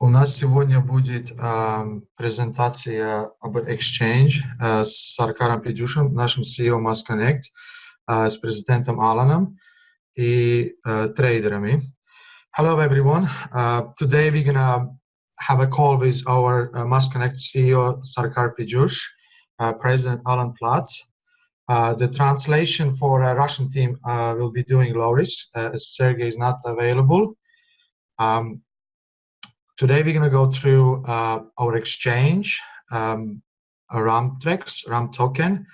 У нас сегодня будет презентация об Exchange с Саркаром Педюшем, нашим CEO MASSCONNECTS, с президентом Аланом и трейдерами. Hello everyone. Today we're gonna have a call with our MASSCONNECTS CEO Sarkar Pejdush, President Alan Platz. The translation for Russian team will be doing Loris, as Sergey is not available. Today we're going to go through our exchange, a RAMTREX, RAM token,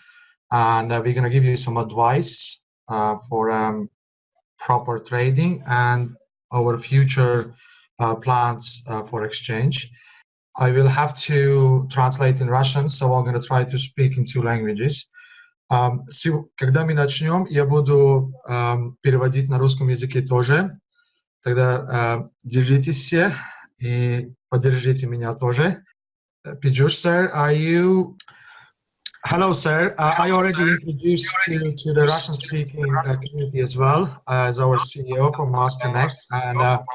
and we're going to give you some advice for proper trading and our future plans for exchange. I will have to translate in Russian, so I'm going to try to speak in two languages. Когда мы начнем, я буду переводить на русском языке тоже. Тогда держитесь все. И поддержите меня тоже. Pejdush, sir, are you... Hello, sir. I already introduced you to the Russian-speaking community as well as our CEO from MASSCONNECTS, and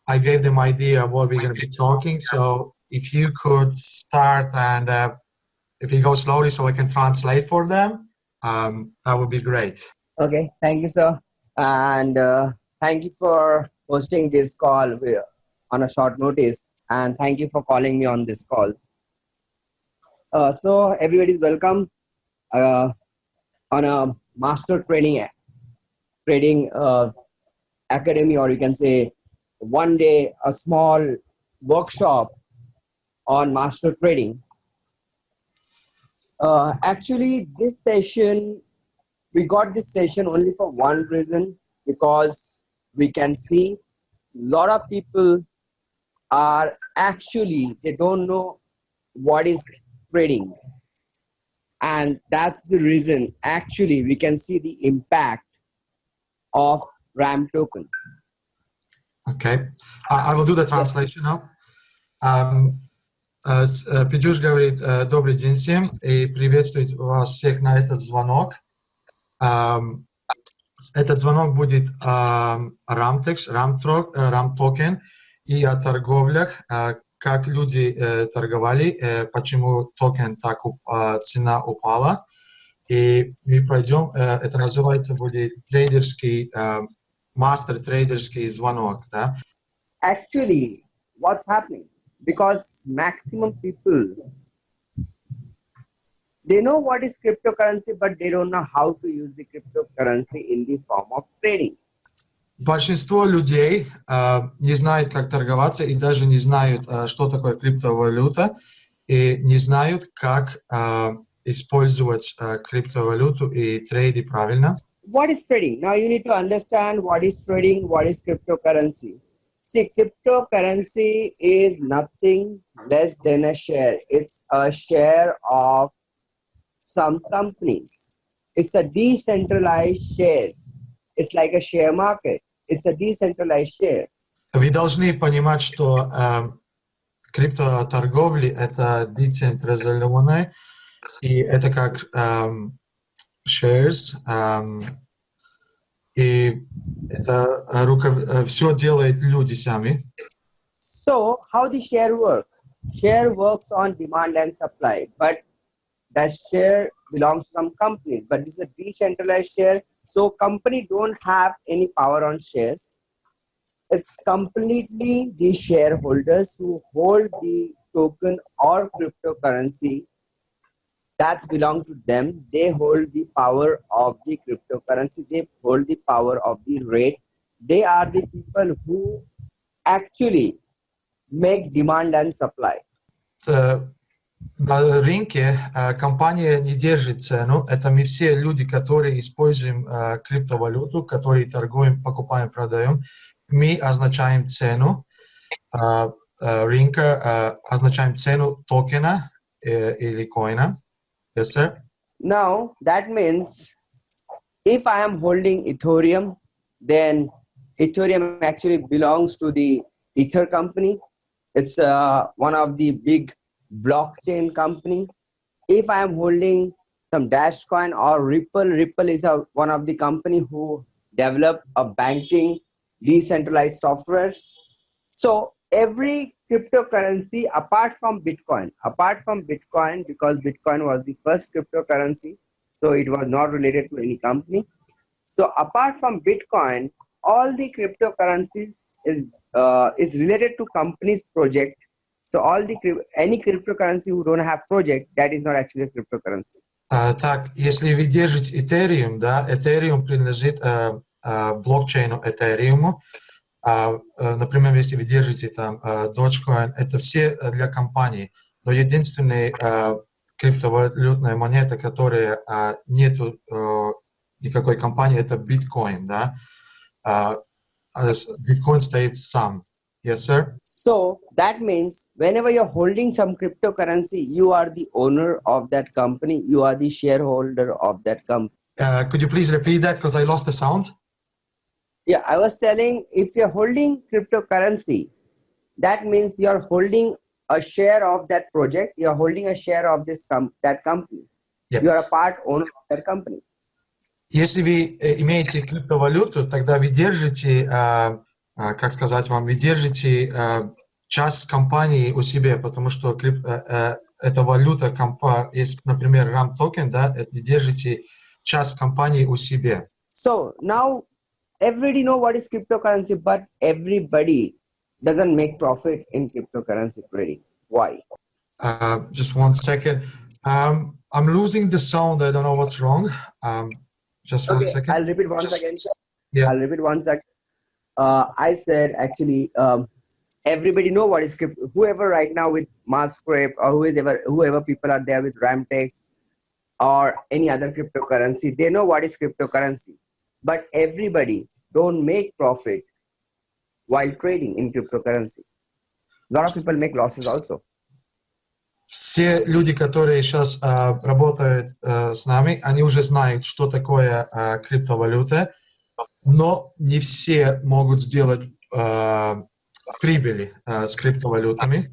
I gave them idea of what we're going to be talking. So if you could start and if you go slowly so I can translate for them, that would be great. Okay, thank you, sir. And thank you for hosting this call on a short notice, and thank you for calling me on this call. So everybody is welcome on a master trading academy, or you can say one day a small workshop on master trading. Actually, this session, we got this session only for one reason, because we can see a lot of people are actually, they don't know what is trading. And that's the reason, actually, we can see the impact of RAM token. Okay, I will do the translation now. Педюш говорит, добрый день всем и приветствует вас всех на этот звонок. Этот звонок будет RAMTREX, RAM токен, и о торговлях, как люди торговали, почему токен так цена упала. И мы пройдем, это называется будет трейдерский, мастер-трейдерский звонок. Да? Actually, what's happening? Because maximum people, they know what is cryptocurrency, but they don't know how to use the cryptocurrency in the form of trading. Большинство людей не знают, как торговаться, и даже не знают, что такое криптовалюта, и не знают, как использовать криптовалюту и трейды правильно. What is trading? Now you need to understand what is trading, what is cryptocurrency. See, cryptocurrency is nothing less than a share. It's a share of some companies. It's a decentralized shares. It's like a share market. It's a decentralized share. Вы должны понимать, что криптоторговля это децентрализованное, и это как shares, и это все делают люди сами. So how the share work? Share works on demand and supply, but that share belongs to some companies. But this is a decentralized share, so company don't have any power on shares. It's completely the shareholders who hold the token or cryptocurrency that belong to them. They hold the power of the cryptocurrency. They hold the power of the rate. They are the people who actually make demand and supply. На рынке компания не держит цену. Это мы все люди, которые используем криптовалюту, которые торгуем, покупаем, продаем. Мы означаем цену рынка, означаем цену токена или коина. Yes, sir. Now that means if I am holding Ethereum, then Ethereum actually belongs to the Ether company. It's one of the big blockchain company. If I am holding some Dash coin or Ripple is one of the company who develop a banking decentralized software. So every cryptocurrency apart from Bitcoin? Apart from Bitcoin, because Bitcoin was the first cryptocurrency, so it was not related to any company. So apart from Bitcoin, all the cryptocurrencies is related to company's project. So any cryptocurrency who don't have project, that is not actually a cryptocurrency. Так, если вы держите Ethereum, да, Ethereum принадлежит блокчейну Ethereum. Например, если вы держите там Dogecoin, это все для компаний. Но единственная криптовалютная монета, которая нету никакой компании, это Bitcoin, да. Bitcoin стоит сам. Yes, sir? So that means whenever you're holding some cryptocurrency, you are the owner of that company. You are the shareholder of that company. Could you please repeat that because I lost the sound? Yeah, I was telling, if you're holding cryptocurrency, that means you're holding a share of that project. You're holding a share of that company. Yep. You are a part owner of that company. Если вы имеете криптовалюту, тогда вы держите, как сказать вам, вы держите часть компании у себя, потому что эта валюта, есть, например, RAM токен, да, вы держите часть компании у себя. So now everybody know what is cryptocurrency, but everybody doesn't make profit in cryptocurrency trading. Why? Just 1 second. I'm losing the sound. I don't know what's wrong. Just 1 second. I'll repeat once again. Yeah. I'll repeat once again. I said actually everybody know what is crypto. Whoever right now with MASSCONNECTS or whoever people are there with RAMTREX or any other cryptocurrency, they know what is cryptocurrency. But everybody don't make profit while trading in cryptocurrency. A lot of people make losses also. Все люди, которые сейчас работают с нами, они уже знают, что такое криптовалюта, но не все могут сделать прибыли с криптовалютами.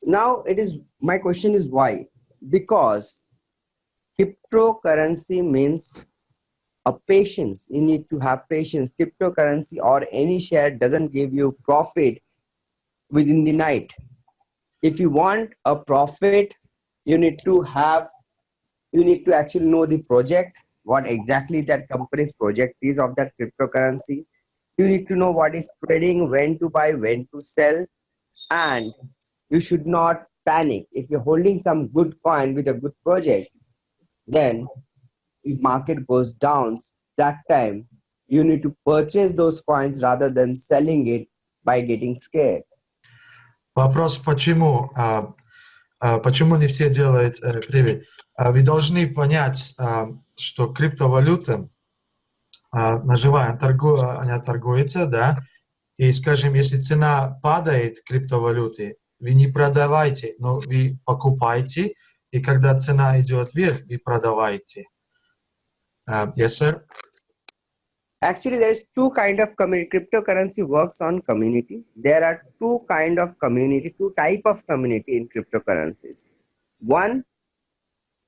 Now my question is why? Because cryptocurrency means a patience. You need to have patience. Cryptocurrency or any share doesn't give you profit within the night. If you want a profit, you need to actually know the project, what exactly that company's project is of that cryptocurrency. You need to know what is trading, when to buy, when to sell, and you should not panic. If you're holding some good coin with a good project, then if market goes down, that time you need to purchase those coins rather than selling it by getting scared. Вопрос, почему не все делают прибыль? Вы должны понять, что криптовалюта наживая, она торгуется, да, и, скажем, если цена падает криптовалюты, вы не продавайте, но вы покупаете, и когда цена идет вверх, вы продавайте. Yes, sir? Actually, there is two kind of community. Cryptocurrency works on community. There are two type of community in cryptocurrencies. One,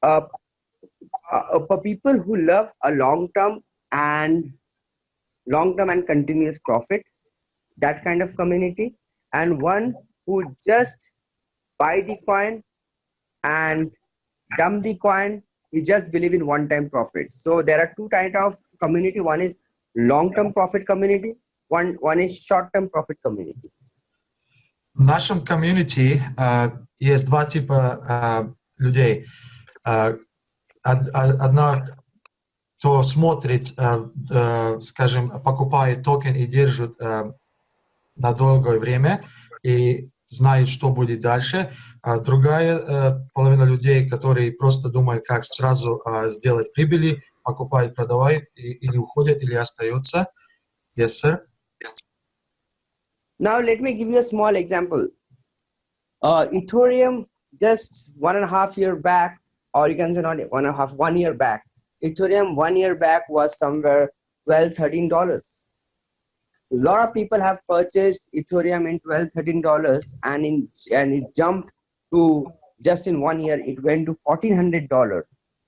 for people who love a long-term and continuous profit, that kind of community, and one who just buy the coin and dump the coin. We just believe in one-time profit. So there are two type of community. One is long-term profit community, one is short-term profit community. В нашем комьюнити есть два типа людей. Одна, кто смотрит, скажем, покупает токен и держит на долгое время и знает, что будет дальше. Другая половина людей, которые просто думают, как сразу сделать прибыли, покупают, продавают, или уходят, или остаются. Yes, sir? Now let me give you a small example. Ethereum just 1.5 years back, or you can say not 1 year back. Ethereum 1 year back was somewhere $12-13. A lot of people have purchased Ethereum in $12-13, and it jumped to, just in 1 year, it went to $1,400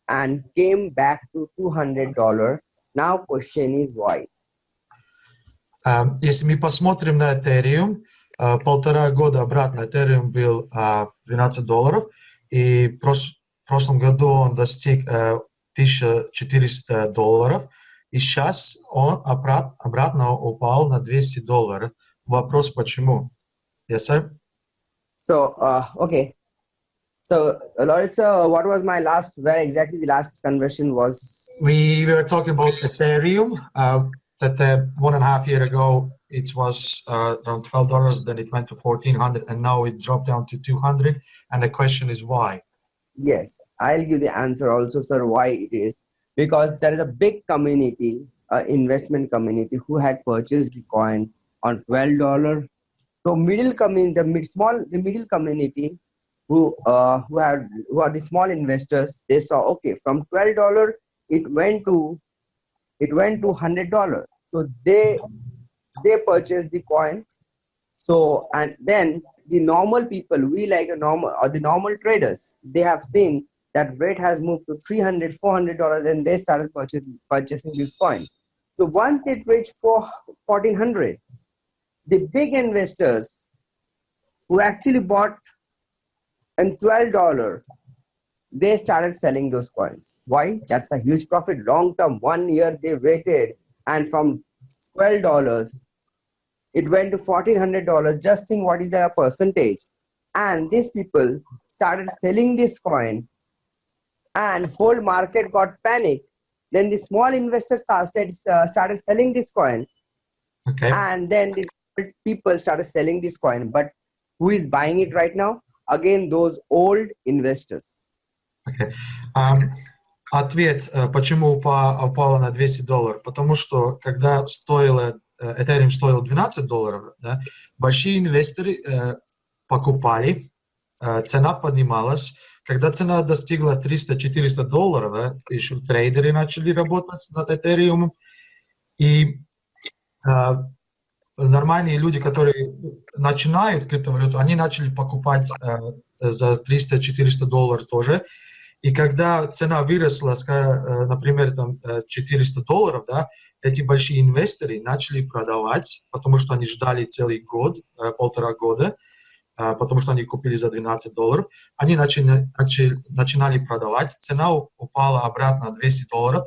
and came back to $200. Now question is why? Если мы посмотрим на Ethereum, полтора года обратно Ethereum был $12, и в прошлом году он достиг $1400, и сейчас он обратно упал на $200. Вопрос, почему? Yes, sir? So, okay. So, Larissa, what was my last, where exactly the last conversion was? We were talking about Ethereum, that 1.5 years ago, it was around $12, then it went to 1,400, and now it dropped down to 200. And the question is why? Yes, I'll give the answer also, sir, why it is. Because there is a big community, investment community, who had purchased the coin on $12. So middle community, the middle community who are the small investors, they saw, okay, from $12 it went to $100. So they purchased the coin. So, and then the normal people, the normal traders, they have seen that rate has moved to $300, $400, and they started purchasing this coin. So once it reached $1,400, the big investors who actually bought and $12, they started selling those coins. Why? That's a huge profit. Long term, 1 year they waited, and from $12, it went to $1,400. Just think what is the percentage. And these people started selling this coin, and whole market got panicked. Then the small investors started selling this coin. Okay. And then the people started selling this coin. But who is buying it right now? Again, those old investors. Okay. Ответ, почему упало на $200. Потому что когда Ethereum стоил $12, да, большие инвесторы покупали, цена поднималась. Когда цена достигла $300-400, да, еще трейдеры начали работать над Ethereum. И нормальные люди, которые начинают криптовалюту, они начали покупать за $300-400 тоже. И когда цена выросла, например, там $400, да, эти большие инвесторы начали продавать, потому что они ждали целый год, 1,5 года, потому что они купили за $12. Они начинали продавать, цена упала обратно на $200,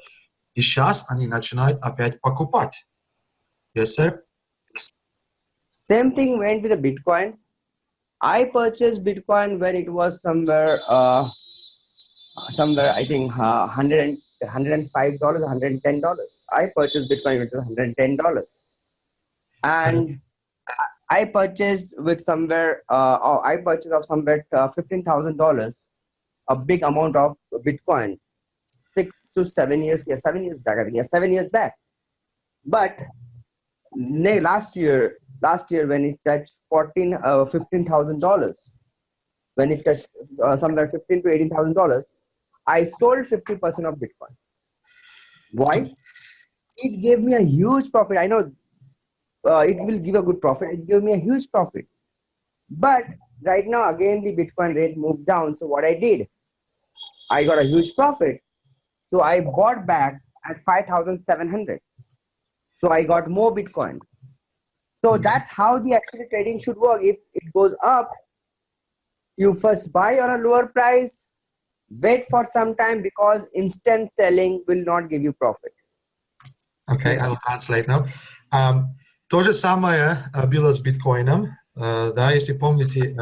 и сейчас они начинают опять покупать. Yes, sir? Same thing went with the Bitcoin. I purchased Bitcoin when it was somewhere I think $105, $110. I purchased Bitcoin when it was $110, and I purchased with somewhere I purchased of somewhere $15,000, a big amount of Bitcoin, 6 to 7 years, 7 years back, I think, 7 years back. But last year when it touched $15,000, when it touched somewhere $15,000 to $18,000, I sold 50% of Bitcoin. Why? It gave me a huge profit. I know it will give a good profit. It gave me a huge profit. But right now, again, the Bitcoin rate moved down. So what I did, I got a huge profit. So I bought back at 5,700. So I got more Bitcoin. So that's how the actual trading should work. If it goes up, you first buy on a lower price, wait for some time, because instant selling will not give you profit. Okay, I will translate now. То же самое было с биткоином. Да, если помните,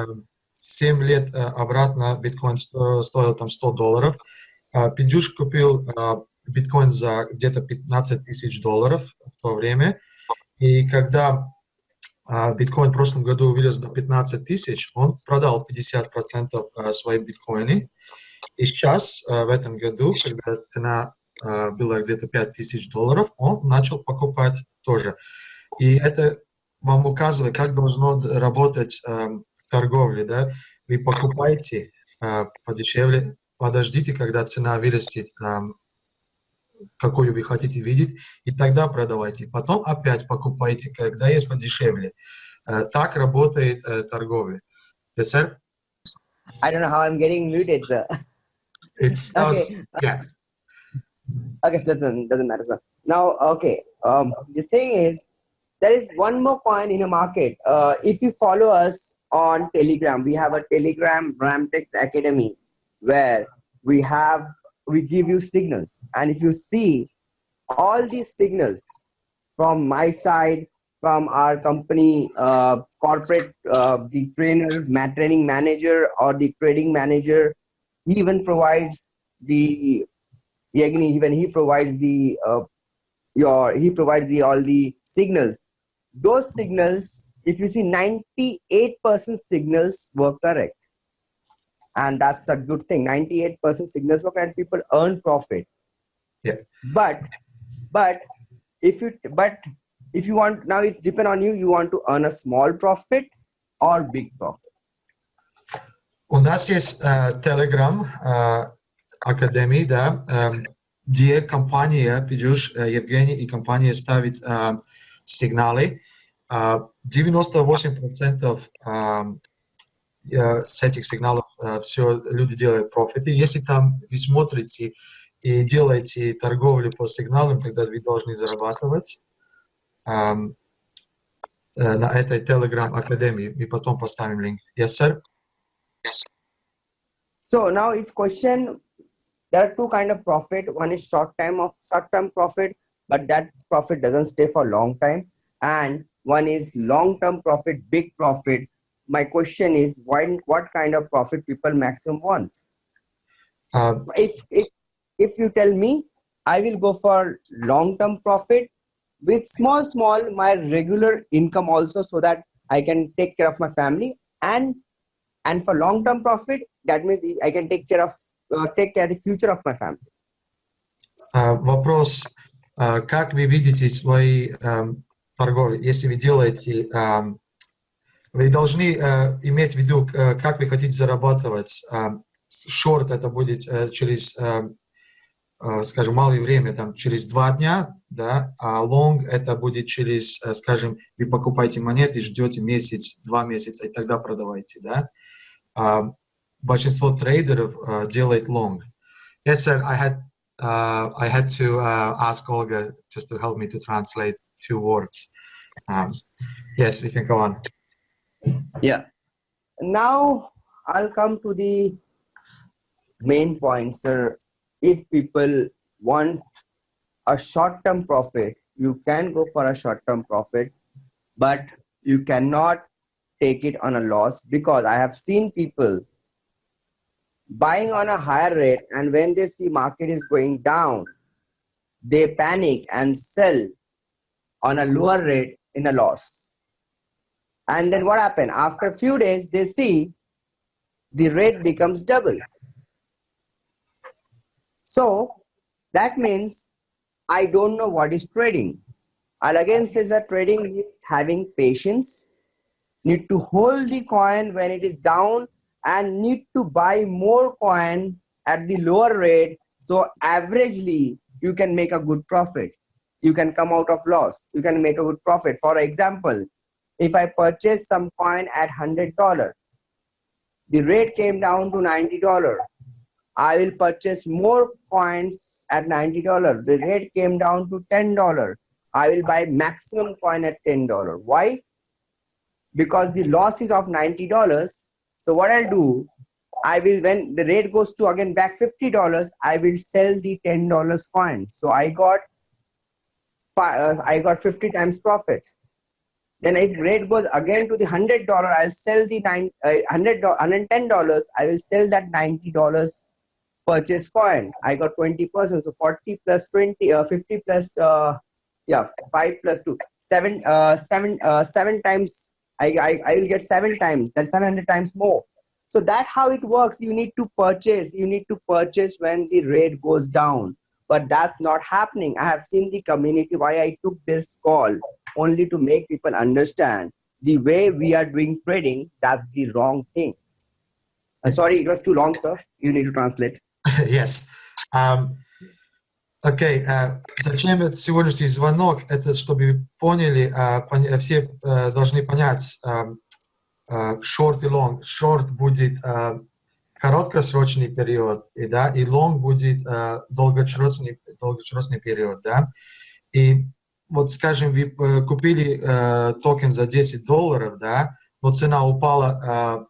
7 лет обратно биткоин стоил там $100. Пиджуш купил биткоин за где-то $15,000 в то время. И когда биткоин в прошлом году вырос до 15 тысяч, он продал 50% своих биткоинов. И сейчас, в этом году, когда цена была где-то $5,000, он начал покупать тоже. И это вам указывает, как должно работать торговля. Да? Вы покупаете подешевле, подождите, когда цена вырастет, какую вы хотите видеть, и тогда продавайте. Потом опять покупайте, когда есть подешевле. Так работает торговля. Yes, sir? I don't know how I'm getting muted, sir. It's Okay. Yeah. Okay, doesn't matter, sir. Now, okay. The thing is, there is one more coin in the market. If you follow us on Telegram, we have a Telegram RAMTREX Academy where we give you signals. And if you see all these signals from my side, from our company, corporate, the training manager or the trading manager, he even provides the, he provides the, all the signals. Those signals, if you see 98% signals were correct. And that's a good thing. 98% signals were correct, people earn profit. Yeah. But if you want, now it's depend on you, you want to earn a small profit or big profit. У нас есть Telegram Академии, да, где компания, видишь, Евгений и компания ставит сигналы. 98% с этих сигналов все люди делают профиты. Если там вы смотрите и делаете торговлю по сигналам, тогда вы должны зарабатывать на этой Telegram Академии. Мы потом поставим линк. Yes, sir? Yes. So now it's question, there are two kind of profit. One is short-term profit, but that profit doesn't stay for a long time. And one is long-term profit, big profit. My question is, what kind of profit people maximum want? If you tell me, I will go for long-term profit with small, my regular income also, so that I can take care of my family. And for long-term profit, that means I can take care of the future of my family. Вопрос, как вы видите свои торговли? Если вы делаете, вы должны иметь в виду, как вы хотите зарабатывать. Short это будет через, скажем, малое время, там, через 2 дня, да, а long это будет через, скажем, вы покупаете монеты, ждете месяц, 2 месяца, и тогда продавайте, да. Большинство трейдеров делает long. Yes, sir, I had to ask Olga just to help me to translate 2 words. Yes, we can go on. Yeah. Now I'll come to the main point, sir. If people want a short-term profit, you can go for a short-term profit, but you cannot take it on a loss, because I have seen people buying on a higher rate, and when they see market is going down, they panic and sell on a lower rate in a loss. And then what happened? After a few days, they see the rate becomes double. So that means I don't know what is trading. I'll again say that trading is having patience, need to hold the coin when it is down, and need to buy more coin at the lower rate. So averagely, you can make a good profit. You can come out of loss. You can make a good profit. For example, if I purchase some coin at $100, the rate came down to $90. I will purchase more coins at $90. The rate came down to $10. I will buy maximum coin at $10. Why? Because the loss is of $90. So what I'll do, I will, when the rate goes to again back $50, I will sell the $10 coin. So I got 50 times profit. Then if rate goes again to the $100, I'll sell the $110. I will sell that $90 purchase coin. I got 20%. So 40 plus 20, 50 plus 5 plus 2, 7 times. I will get 7 times. That's 700 times more. So that's how it works. You need to purchase. You need to purchase when the rate goes down. But that's not happening. I have seen the community why I took this call only to make people understand the way we are doing trading. That's the wrong thing. Sorry, it was too long, sir. You need to translate. Yes. Окей. Зачем этот сегодняшний звонок? Это чтобы вы поняли, все должны понять, short и long. Short будет краткосрочный период, и long будет долгосрочный период, да. И вот скажем, вы купили токен за $10, да, но цена упала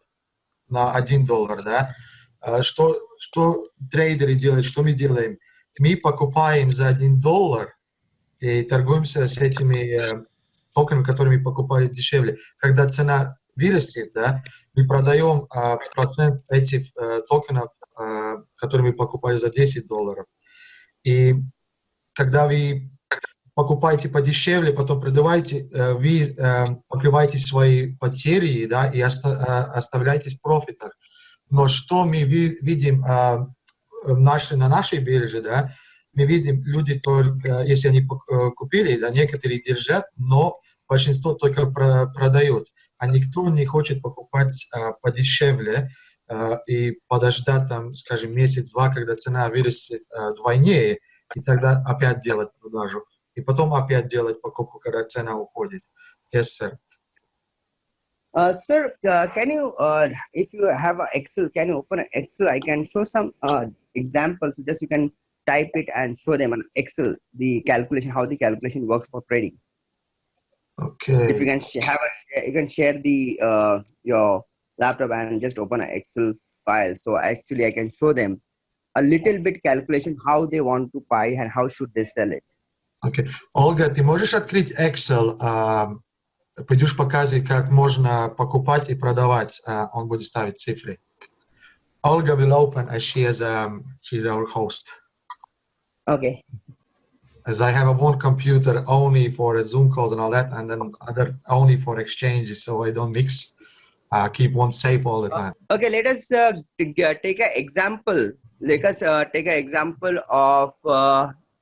на $1, да, что трейдеры делают, что мы делаем? Мы покупаем за $1 и торгуемся с этими токенами, которые покупают дешевле. Когда цена вырастет, да, мы продаем процент этих токенов, которые мы покупали за $10. И когда вы покупаете подешевле, потом продавайте, вы покрываете свои потери, да, и оставляетесь в профитах. Но что мы видим на нашей бирже, да, мы видим, люди только, если они купили, да, некоторые держат, но большинство только продают, а никто не хочет покупать подешевле и подождать, там, скажем, месяц-два, когда цена вырастет вдвойне, и тогда опять делать продажу. И потом опять делать покупку, когда цена уходит. Yes, sir. Sir, can you, if you have an Excel, can you open an Excel? I can show some examples. Just you can type it and show them on Excel the calculation, how the calculation works for trading. Okay. If you can you can share the your laptop and just open an Excel file. So actually, I can show them a little bit calculation how they want to buy and how should they sell it. Okay. Ольга, ты можешь открыть Excel? Пойдешь показывать, как можно покупать и продавать. Он будет ставить цифры. Olga will open as she's our host. Okay. As I have one computer only for Zoom calls and all that, and then other only for exchanges, so I don't mix. Keep one safe all the time. Okay, let us take an example. Let us take an example of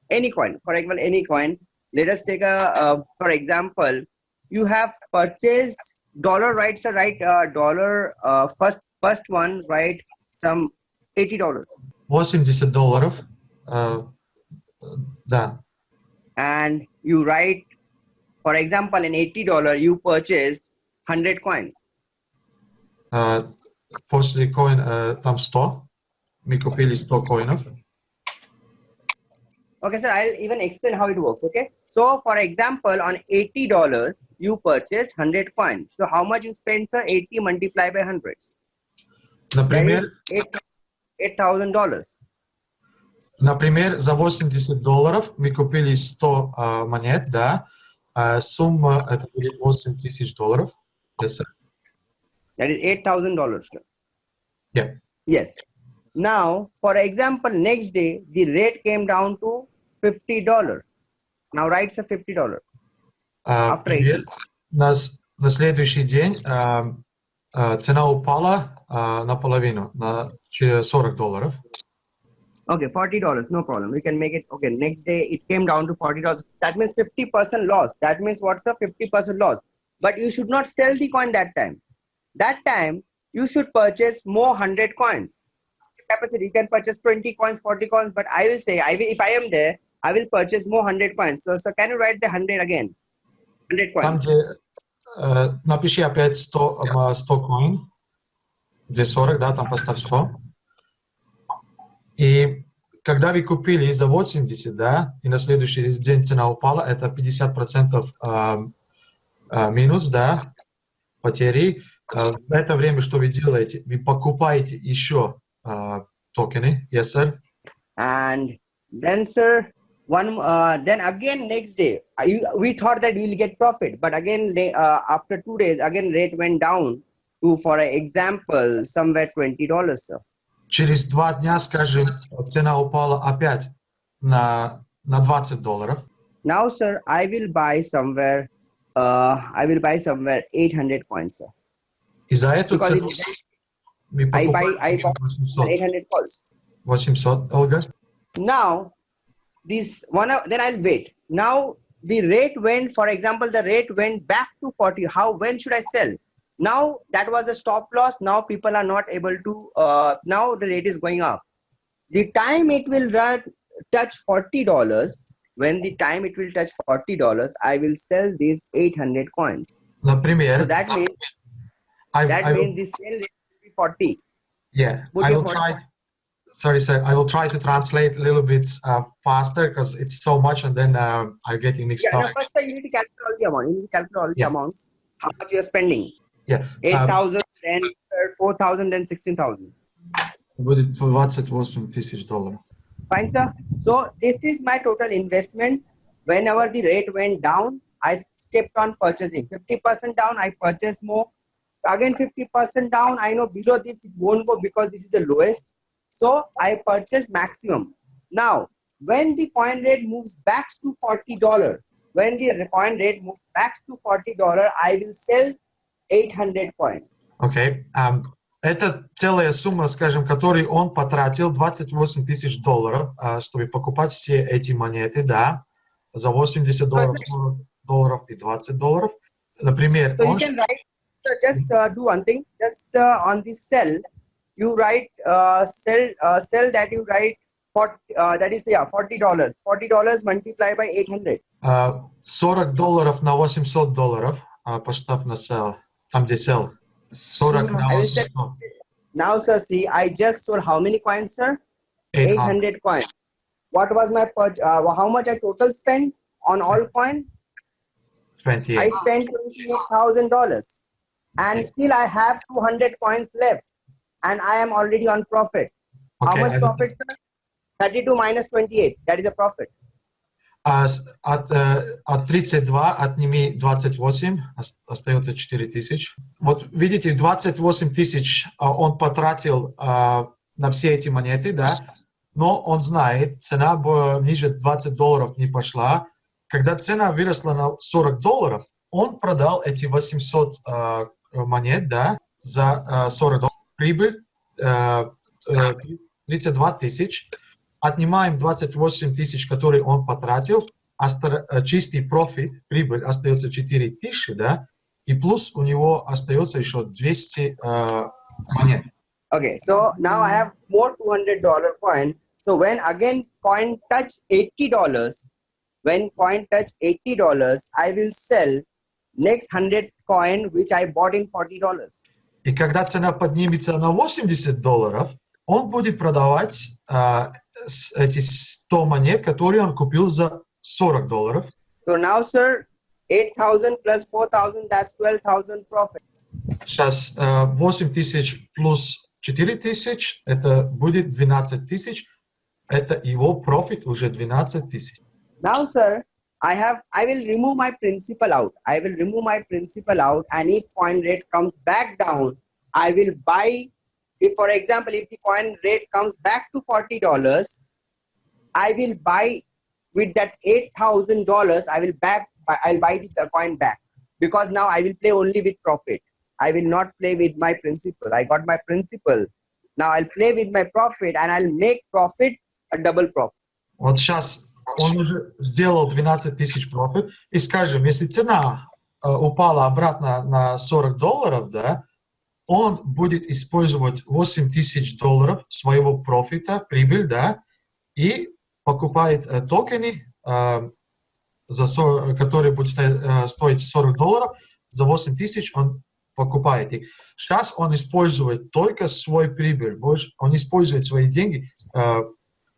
any coin. For example, any coin. Let us take for example, you have purchased dollar, right? So right, dollar. First one, right? Some $80. $80. Да. And you write, for example, in $80, you purchased 100 coins. После коин там 100. Мы купили 100 коинов. Okay, sir, I'll even explain how it works, okay? So, for example, on $80, you purchased 100 coins. So, how much you spend, sir? 80 multiplied by 100. Например, $8,000. Например, за $80 мы купили 100 монет, да? Сумма это будет $8,000. Yes, sir. That is $8,000, sir. Yeah. Yes. Now, for example, next day, the rate came down to $50. Now, write, sir, $50. After 80. На следующий день цена упала наполовину, на $40. Okay, $40, no problem. We can make it. Okay, next day it came down to $40. That means 50% loss. That means what's the 50% loss? But you should not sell the coin that time. That time you should purchase more 100 coins. Capacity, you can purchase 20 coins, 40 coins. But I will say, if I am there, I will purchase more 100 coins. So can you write the 100 again? 100 coins. Там, где напиши опять 100 коин, где 40, да, там поставь 100. И когда вы купили за 80, да, и на следующий день цена упала, это 50% минус, да, потери. В это время что вы делаете? Вы покупаете еще токены, yes, sir? And then, sir, then again next day, we thought that we will get profit, but again after 2 days, again rate went down to, for example, somewhere $20, sir. Через 2 дня, скажем, цена упала опять на $20. Now, sir, I will buy somewhere 800 coins, sir. И за эту цену мы покупаем I bought 800 coins. 800, Olga. Now, this one, then I'll wait. Now, the rate went, for example, the rate went back to 40. When should I sell? Now, that was a stop loss. Now, people are not able to, now the rate is going up. The time it will touch $40, when the time it will touch $40, I will sell these 800 coins. Например, so that means, means the sale rate will be 40. Yeah, I will try Sorry, sir. I will try to translate a little bit faster because it's so much, and then I'm getting mixed Yeah, up. no, first you need to calculate all the amount. You need to calculate all the Yeah. amounts. How much you are spending? Yeah. 8,000, then 4,000, then 16,000. Будет $28,000. Fine, sir. So this is my total investment. Whenever the rate went down, I kept on purchasing. 50% down, I purchased more. Again, 50% down. I know below this it won't go because this is the lowest. So I purchased maximum. Now, when the coin rate moves back to $40, when the coin rate moves back to $40, I will sell 800 coins. Окей. Это целая сумма, скажем, которую он потратил $28,000, чтобы покупать все эти монеты, да, за $80, $40 и $20. Например, So you can write, just do one thing, just on the cell, you write cell that you write, that is, yeah, $40. $40 multiplied by 800. $40 на $800, поставь на cell, там где cell. 40 на 800. Now, sir, see, I just sold how many coins, sir? 800 coins. What was my how much I total spent on all coin? 28. I spent $28,000, and still I have 200 coins left, and I am already on profit. Okay. How much profit, sir? 32 minus 28. That is a profit. От 32 отними 28, остается 4000. Вот видите, 28 тысяч он потратил на все эти монеты, да, но он знает, цена ниже $20 не пошла. Когда цена выросла на $40, он продал эти 800 монет, да, за $40. Прибыль 32 тысяч. Отнимаем 28 тысяч, которые он потратил, чистый профит, прибыль остается 4000, да, и плюс у него остается еще 200 монет. Okay, so now I have more $200 coin. So when again coin touch $80, when coin touch $80, I will sell next 100 coin which I bought in $40. И когда цена поднимется на $80, он будет продавать эти 100 монет, которые он купил за $40. So now, sir, 8,000 plus 4,000, that's 12,000 profit. Сейчас 8000 плюс 4000, это будет 12 тысяч. Это его профит уже 12 тысяч. Now, sir, I will remove my principal out. I will remove my principal out, and if coin rate comes back down, I will buy. If, for example, if the coin rate comes back to $40, I will buy with that $8,000. I'll buy the coin back, because now I will play only with profit. I will not play with my principal. I got my principal. Now I'll play with my profit, and I'll make profit a double profit. Вот сейчас он уже сделал 12 тысяч профит, и скажем, если цена упала обратно на $40, да, он будет использовать $8000 своего профита, прибыль, да, и покупает токены, которые будут стоить $40, за 8000 он покупает их. Сейчас он использует только свой прибыль, он использует свои деньги,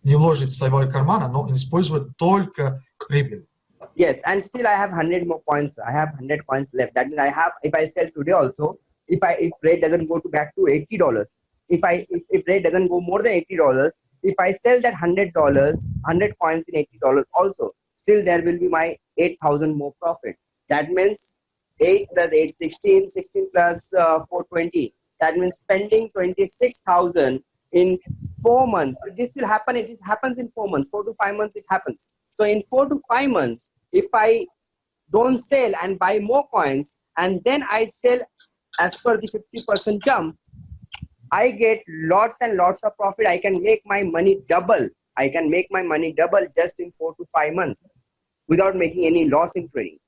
не ложит в свой карман, но он использует только прибыль. Yes, and still I have 100 more coins. I have 100 coins left. That means I have, if I sell today also, if rate doesn't go back to $80, if rate doesn't go more than $80, if I sell that $100 coins in $80 also, still there will be my 8,000 more profit. That means 8 plus 8, 16, 16 plus 420. That means spending 26,000 in 4 months. This will happen. It happens in 4 months. 4 to 5 months it happens. So in 4 to 5 months, if I don't sell and buy more coins, and then I sell as per the 50% jump, I get lots and lots of profit. I can make my money double. I can make my money double just in 4 to 5 months without making any loss in trading.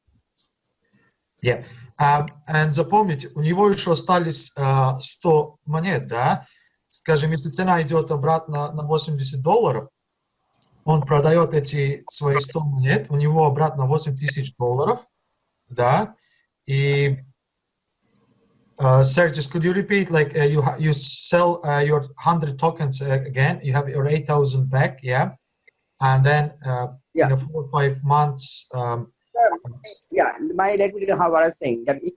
Yeah. And запомните, у него еще остались 100 монет, да? Скажем, если цена идет обратно на $80, он продает эти свои 100 монет, у него обратно $8000, да, и Sir, just could you repeat, like you sell your 100 tokens again, you have your 8,000 back, yeah, and then Yeah. in 4 or 5 months. Yeah, let me tell you how I was saying that if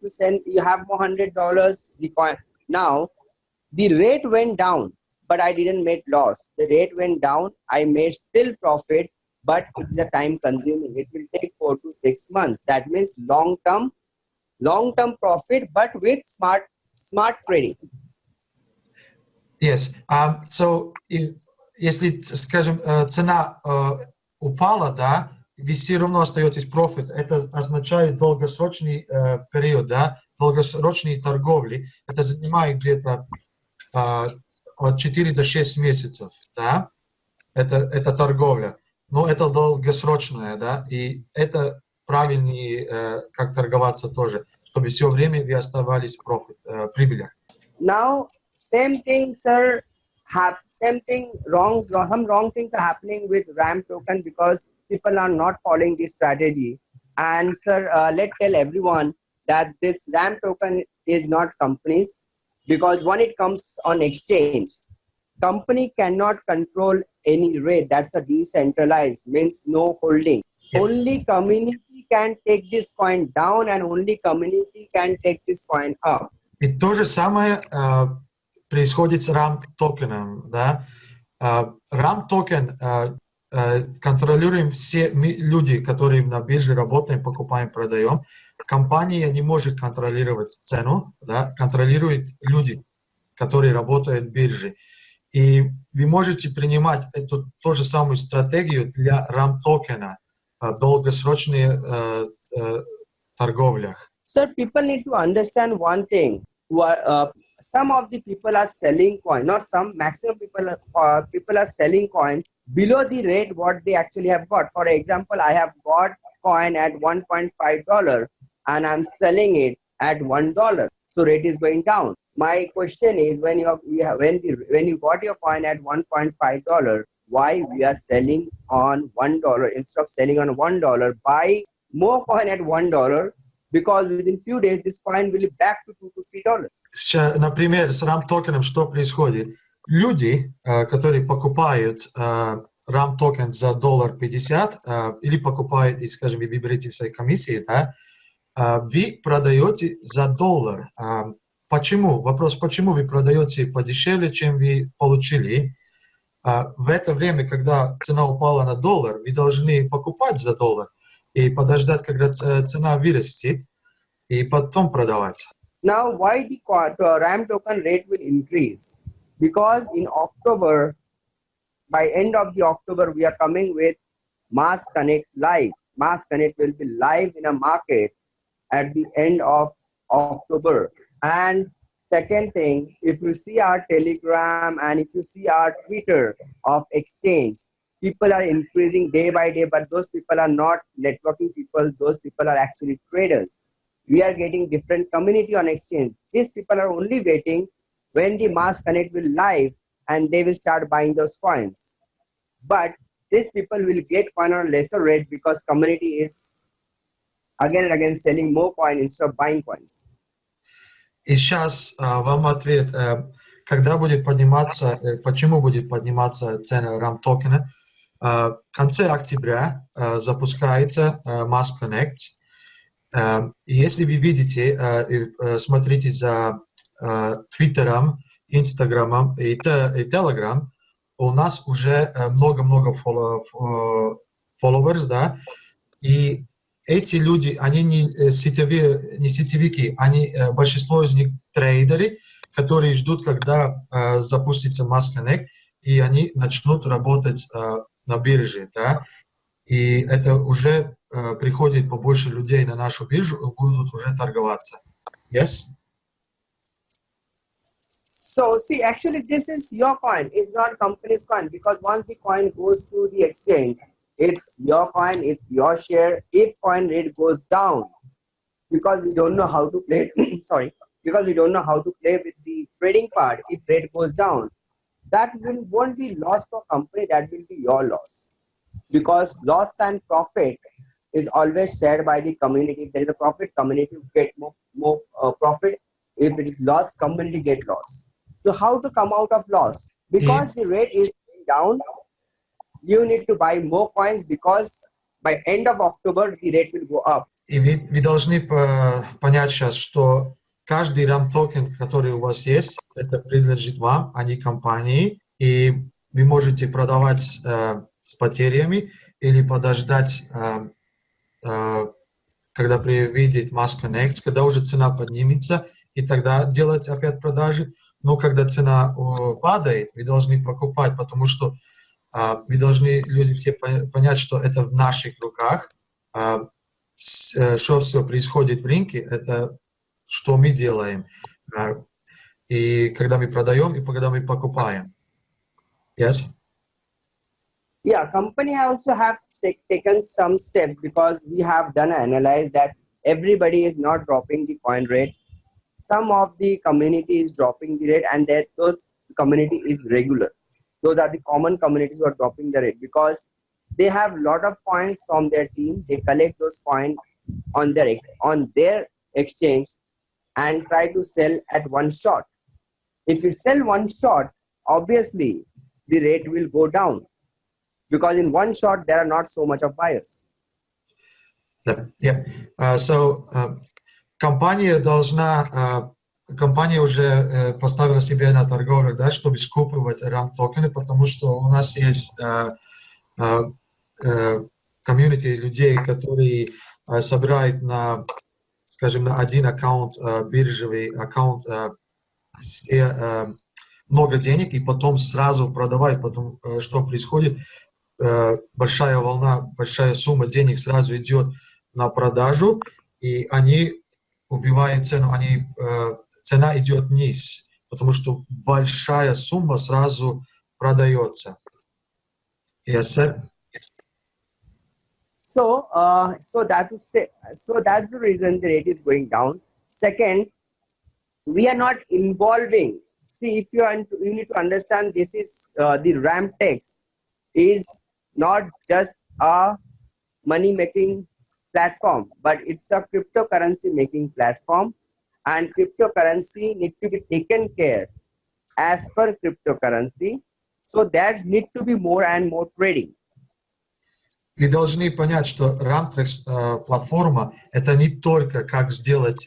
you have more $100, the coin now the rate went down, but I didn't make loss. The rate went down, I made still profit, but it's a time consuming. It will take 4 to 6 months. That means long term profit, but with smart trading. Yes. So, если, скажем, цена упала, да, вы все равно остаетесь профит. Это означает долгосрочный период, да, долгосрочные торговли. Это занимает где-то от 4 до 6 месяцев, да. Это торговля. Но это долгосрочная, да, и это правильнее, как торговаться тоже, чтобы все время вы оставались в прибылях. Now, same thing, sir. Same thing wrong. Some wrong things are happening with RAM token because people are not following this strategy. And sir, let's tell everyone that this RAM token is not companies, because when it comes on exchange, company cannot control any rate. That's a decentralized, means no holding. Yeah. Only community can take this coin down, and only community can take this coin up. И то же самое происходит с RAM-токеном. Да? RAM-токен контролируем все люди, которые на бирже работаем, покупаем, продаем. Компания не может контролировать цену, да? Контролирует люди, которые работают в бирже. И вы можете принимать эту ту же самую стратегию для RAM-токена в долгосрочных торговлях. Sir, people need to understand one thing. Some of the people are selling coins, not some, maximum people are selling coins below the rate what they actually have got. For example, I have got coin at $1.5 and I'm selling it at $1. So rate is going down. My question is, when you got your coin at $1.5, why we are selling on $1 instead of selling on $1? Buy more coin at $1. Because within few days this coin will be back to $2 to $3. Например, с RAM-токеном что происходит? Люди, которые покупают RAM-токен за $1.50 или покупают, и, скажем, вы выберете все комиссии, да, вы продаете за $1. Почему? Вопрос, почему вы продаете подешевле, чем вы получили? В это время, когда цена упала на $1, вы должны покупать за $1 и подождать, когда цена вырастет, и потом продавать. Now, why the RAM token rate will increase? Because in October, by end of the October, we are coming with MASSCONNECT live. MASSCONNECT will be live in a market at the end of October. And second thing, if you see our Telegram and if you see our Twitter of exchange, people are increasing day by day, but those people are not networking people. Those people are actually traders. We are getting different community on exchange. These people are only waiting when the MASSCONNECT will live and they will start buying those coins. But these people will get coin on a lesser rate because community is again and again selling more coin instead of buying coins. И сейчас вам ответ, когда будет подниматься, почему будет подниматься цена RAM-токена. В конце октября запускается MASSCONNECTS. И если вы видите, смотрите за Твиттером, Инстаграмом и Телеграм, у нас уже много-много followers, да, и эти люди, они не сетевики, они, большинство из них трейдеры, которые ждут, когда запустится MASSCONNECT, и они начнут работать на бирже, да, и это уже приходит побольше людей на нашу биржу и будут уже торговаться. Yes? So see, actually this is your coin, it's not company's coin, because once the coin goes to the exchange, it's your coin, it's your share. If coin rate goes down, because we don't know how to play, because we don't know how to play with the trading part, if rate goes down, that won't be loss for company, that will be your loss. Because loss and profit is always shared by the community. If there is a profit, community will get more profit. If it is loss, community get loss. So how to come out of loss? Because the rate is going down, you need to buy more coins because by end of October, the rate will go up. И вы должны понять сейчас, что каждый RAM-токен, который у вас есть, это принадлежит вам, а не компании. И вы можете продавать с потерями или подождать, когда приедет MASSCONNECTS, когда уже цена поднимется, и тогда делать опять продажи. Но когда цена падает, вы должны покупать, потому что вы должны, люди все понять, что это в наших руках. Что все происходит в рынке, это что мы делаем. И когда мы продаем, и когда мы покупаем. Yes? Yeah, company also have taken some steps because we have done an analysis that everybody is not dropping the coin rate. Some of the community is dropping the rate, and that those community is regular. Those are the common communities who are dropping the rate because they have a lot of coins from their team. They collect those coins on their exchange and try to sell at one shot. If you sell one shot, obviously the rate will go down because in one shot there are not so much of buyers. Yeah. Компания уже поставила себе на торговлю, да, чтобы скупывать RAM-токены, потому что у нас есть комьюнити людей, которые собирают на, скажем, на один аккаунт, биржевый аккаунт, много денег и потом сразу продавать, потом что происходит, большая волна, большая сумма денег сразу идет на продажу, и они убивают цену, цена идет вниз, потому что большая сумма сразу продается. Yes, sir? So that's the reason the rate is going down. Second, we are not involving. See, if you need to understand, this is the RAMTREX is not just a money making platform, but it's a cryptocurrency making platform, and cryptocurrency need to be taken care as per cryptocurrency. So that need to be more and more trading. Вы должны понять, что RAMTREX платформа это не только как сделать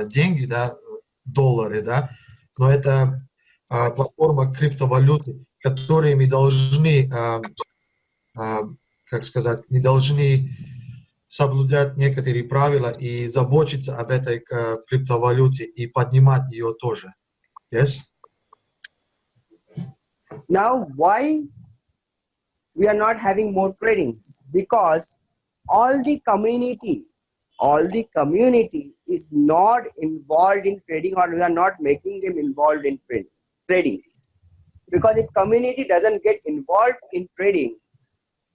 деньги, да, доллары, да, но это платформа криптовалюты, которые мы должны, как сказать, мы должны соблюдать некоторые правила и заботиться об этой криптовалюте и поднимать ее тоже. Yes? Now, why we are not having more tradings? Because all the community is not involved in trading, or we are not making them involved in trading. Because if community doesn't get involved in trading,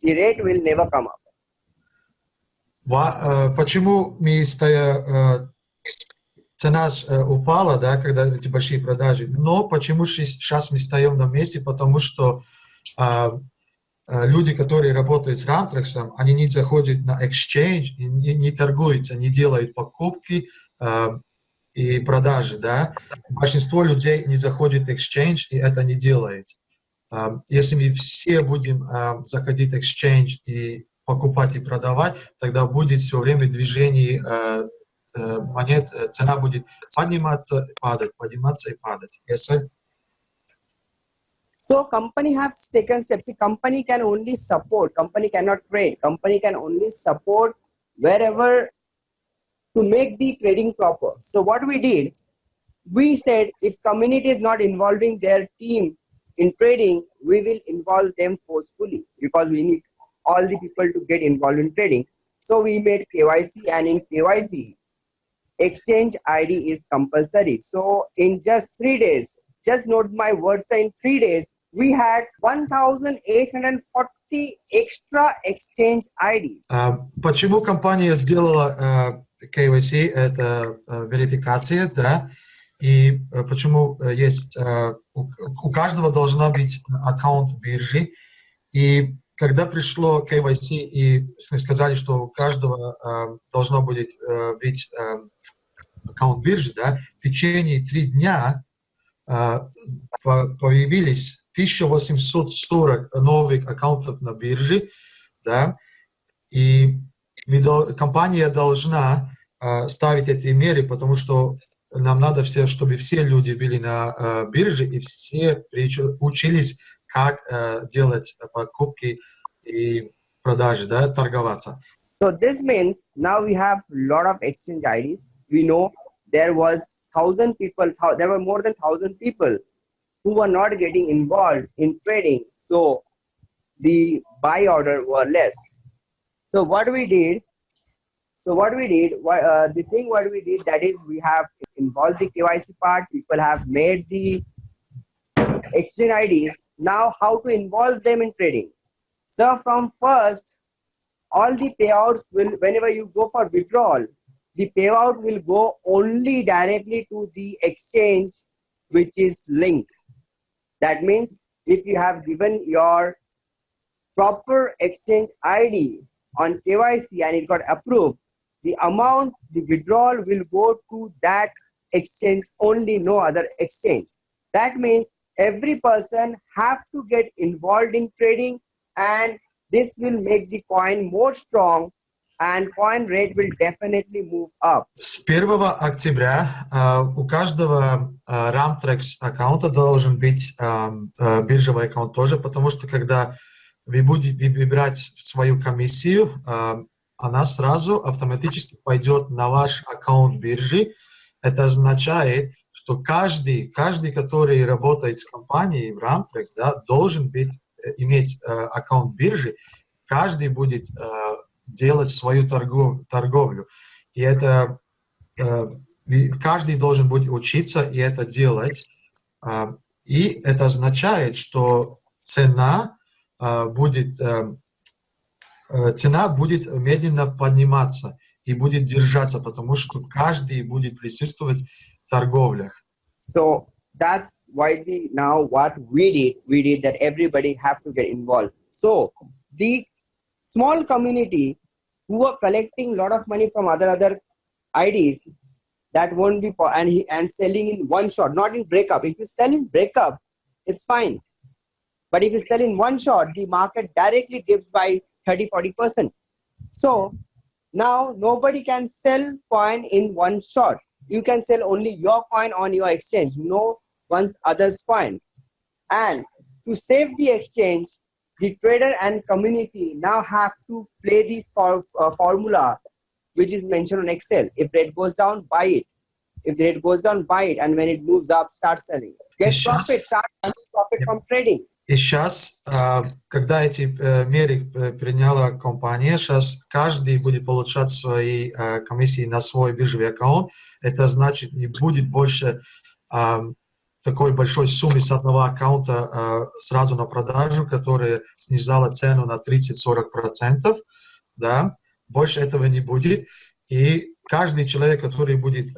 the rate will never come up. Почему цена упала, да, когда эти большие продажи, но почему сейчас мы стоим на месте, потому что люди, которые работают с RAMTREX, они не заходят на exchange, не торгуются, не делают покупки и продажи, да. Большинство людей не заходит в exchange и это не делает. Если мы все будем заходить в exchange и покупать и продавать, тогда будет все время движение монет, цена будет подниматься и падать, подниматься и падать. Yes, sir? So company have taken steps. See, company can only support, company cannot trade. Company can only support wherever to make the trading proper. So what we did, we said if community is not involving their team in trading, we will involve them forcefully because we need all the people to get involved in trading. So we made KYC, and in KYC, exchange ID is compulsory. So in just 3 days, just note my words, in 3 days, we had 1,840 extra exchange ID. Почему компания сделала KYC, это верификация, да, и почему есть, у каждого должна быть аккаунт биржи, и когда пришло KYC, и мы сказали, что у каждого должно быть аккаунт биржи, да, в течение 3 дня появились 1840 новых аккаунтов на бирже, да, и компания должна ставить эти меры, потому что нам надо чтобы все люди были на бирже и все учились, как делать покупки и продажи, да, торговаться. So this means now we have a lot of exchange IDs. We know there was 1,000 people, there were more than 1,000 people who were not getting involved in trading. So the buy order were less. So what we did, that is we have involved the KYC part. People have made the exchange IDs. Now how to involve them in trading? So from first, all the payouts will, whenever you go for withdrawal, the payout will go only directly to the exchange which is linked. That means if you have given your proper exchange ID on KYC and it got approved, the amount, the withdrawal will go to that exchange only, no other exchange. That means every person have to get involved in trading, and this will make the coin more strong and coin rate will definitely move up. С 1 октября у каждого RAMTREX аккаунта должен быть биржевый аккаунт тоже, потому что когда вы будете выбирать свою комиссию, она сразу автоматически пойдет на ваш аккаунт биржи. Это означает, что каждый, который работает с компанией в RAMTREX, да, должен иметь аккаунт биржи. Каждый будет делать свою торговлю. И это каждый должен будет учиться и это делать. И это означает, что цена будет медленно подниматься и будет держаться, потому что каждый будет присутствовать в торговлях. So that's why what we did that everybody have to get involved. So the small community who are collecting a lot of money from other IDs, that won't be and selling in one shot, not in breakup. If you sell in breakup, it's fine. But if you sell in one shot, the market directly dips by 30-40%. So now nobody can sell coin in one shot. You can sell only your coin on your exchange, no one's other's coin. And to save the exchange, the trader and community now have to play the formula which is mentioned on Excel. If rate goes down, buy it. If the rate goes down, buy it. And when it moves up, start selling. Get profit, start earning profit from trading. И сейчас, когда эти меры приняла компания, сейчас каждый будет получать свои комиссии на свой биржевый аккаунт. Это значит, не будет больше такой большой суммы с одного аккаунта сразу на продажу, которая снижала цену на 30-40%. Да? Больше этого не будет. И каждый человек, который будет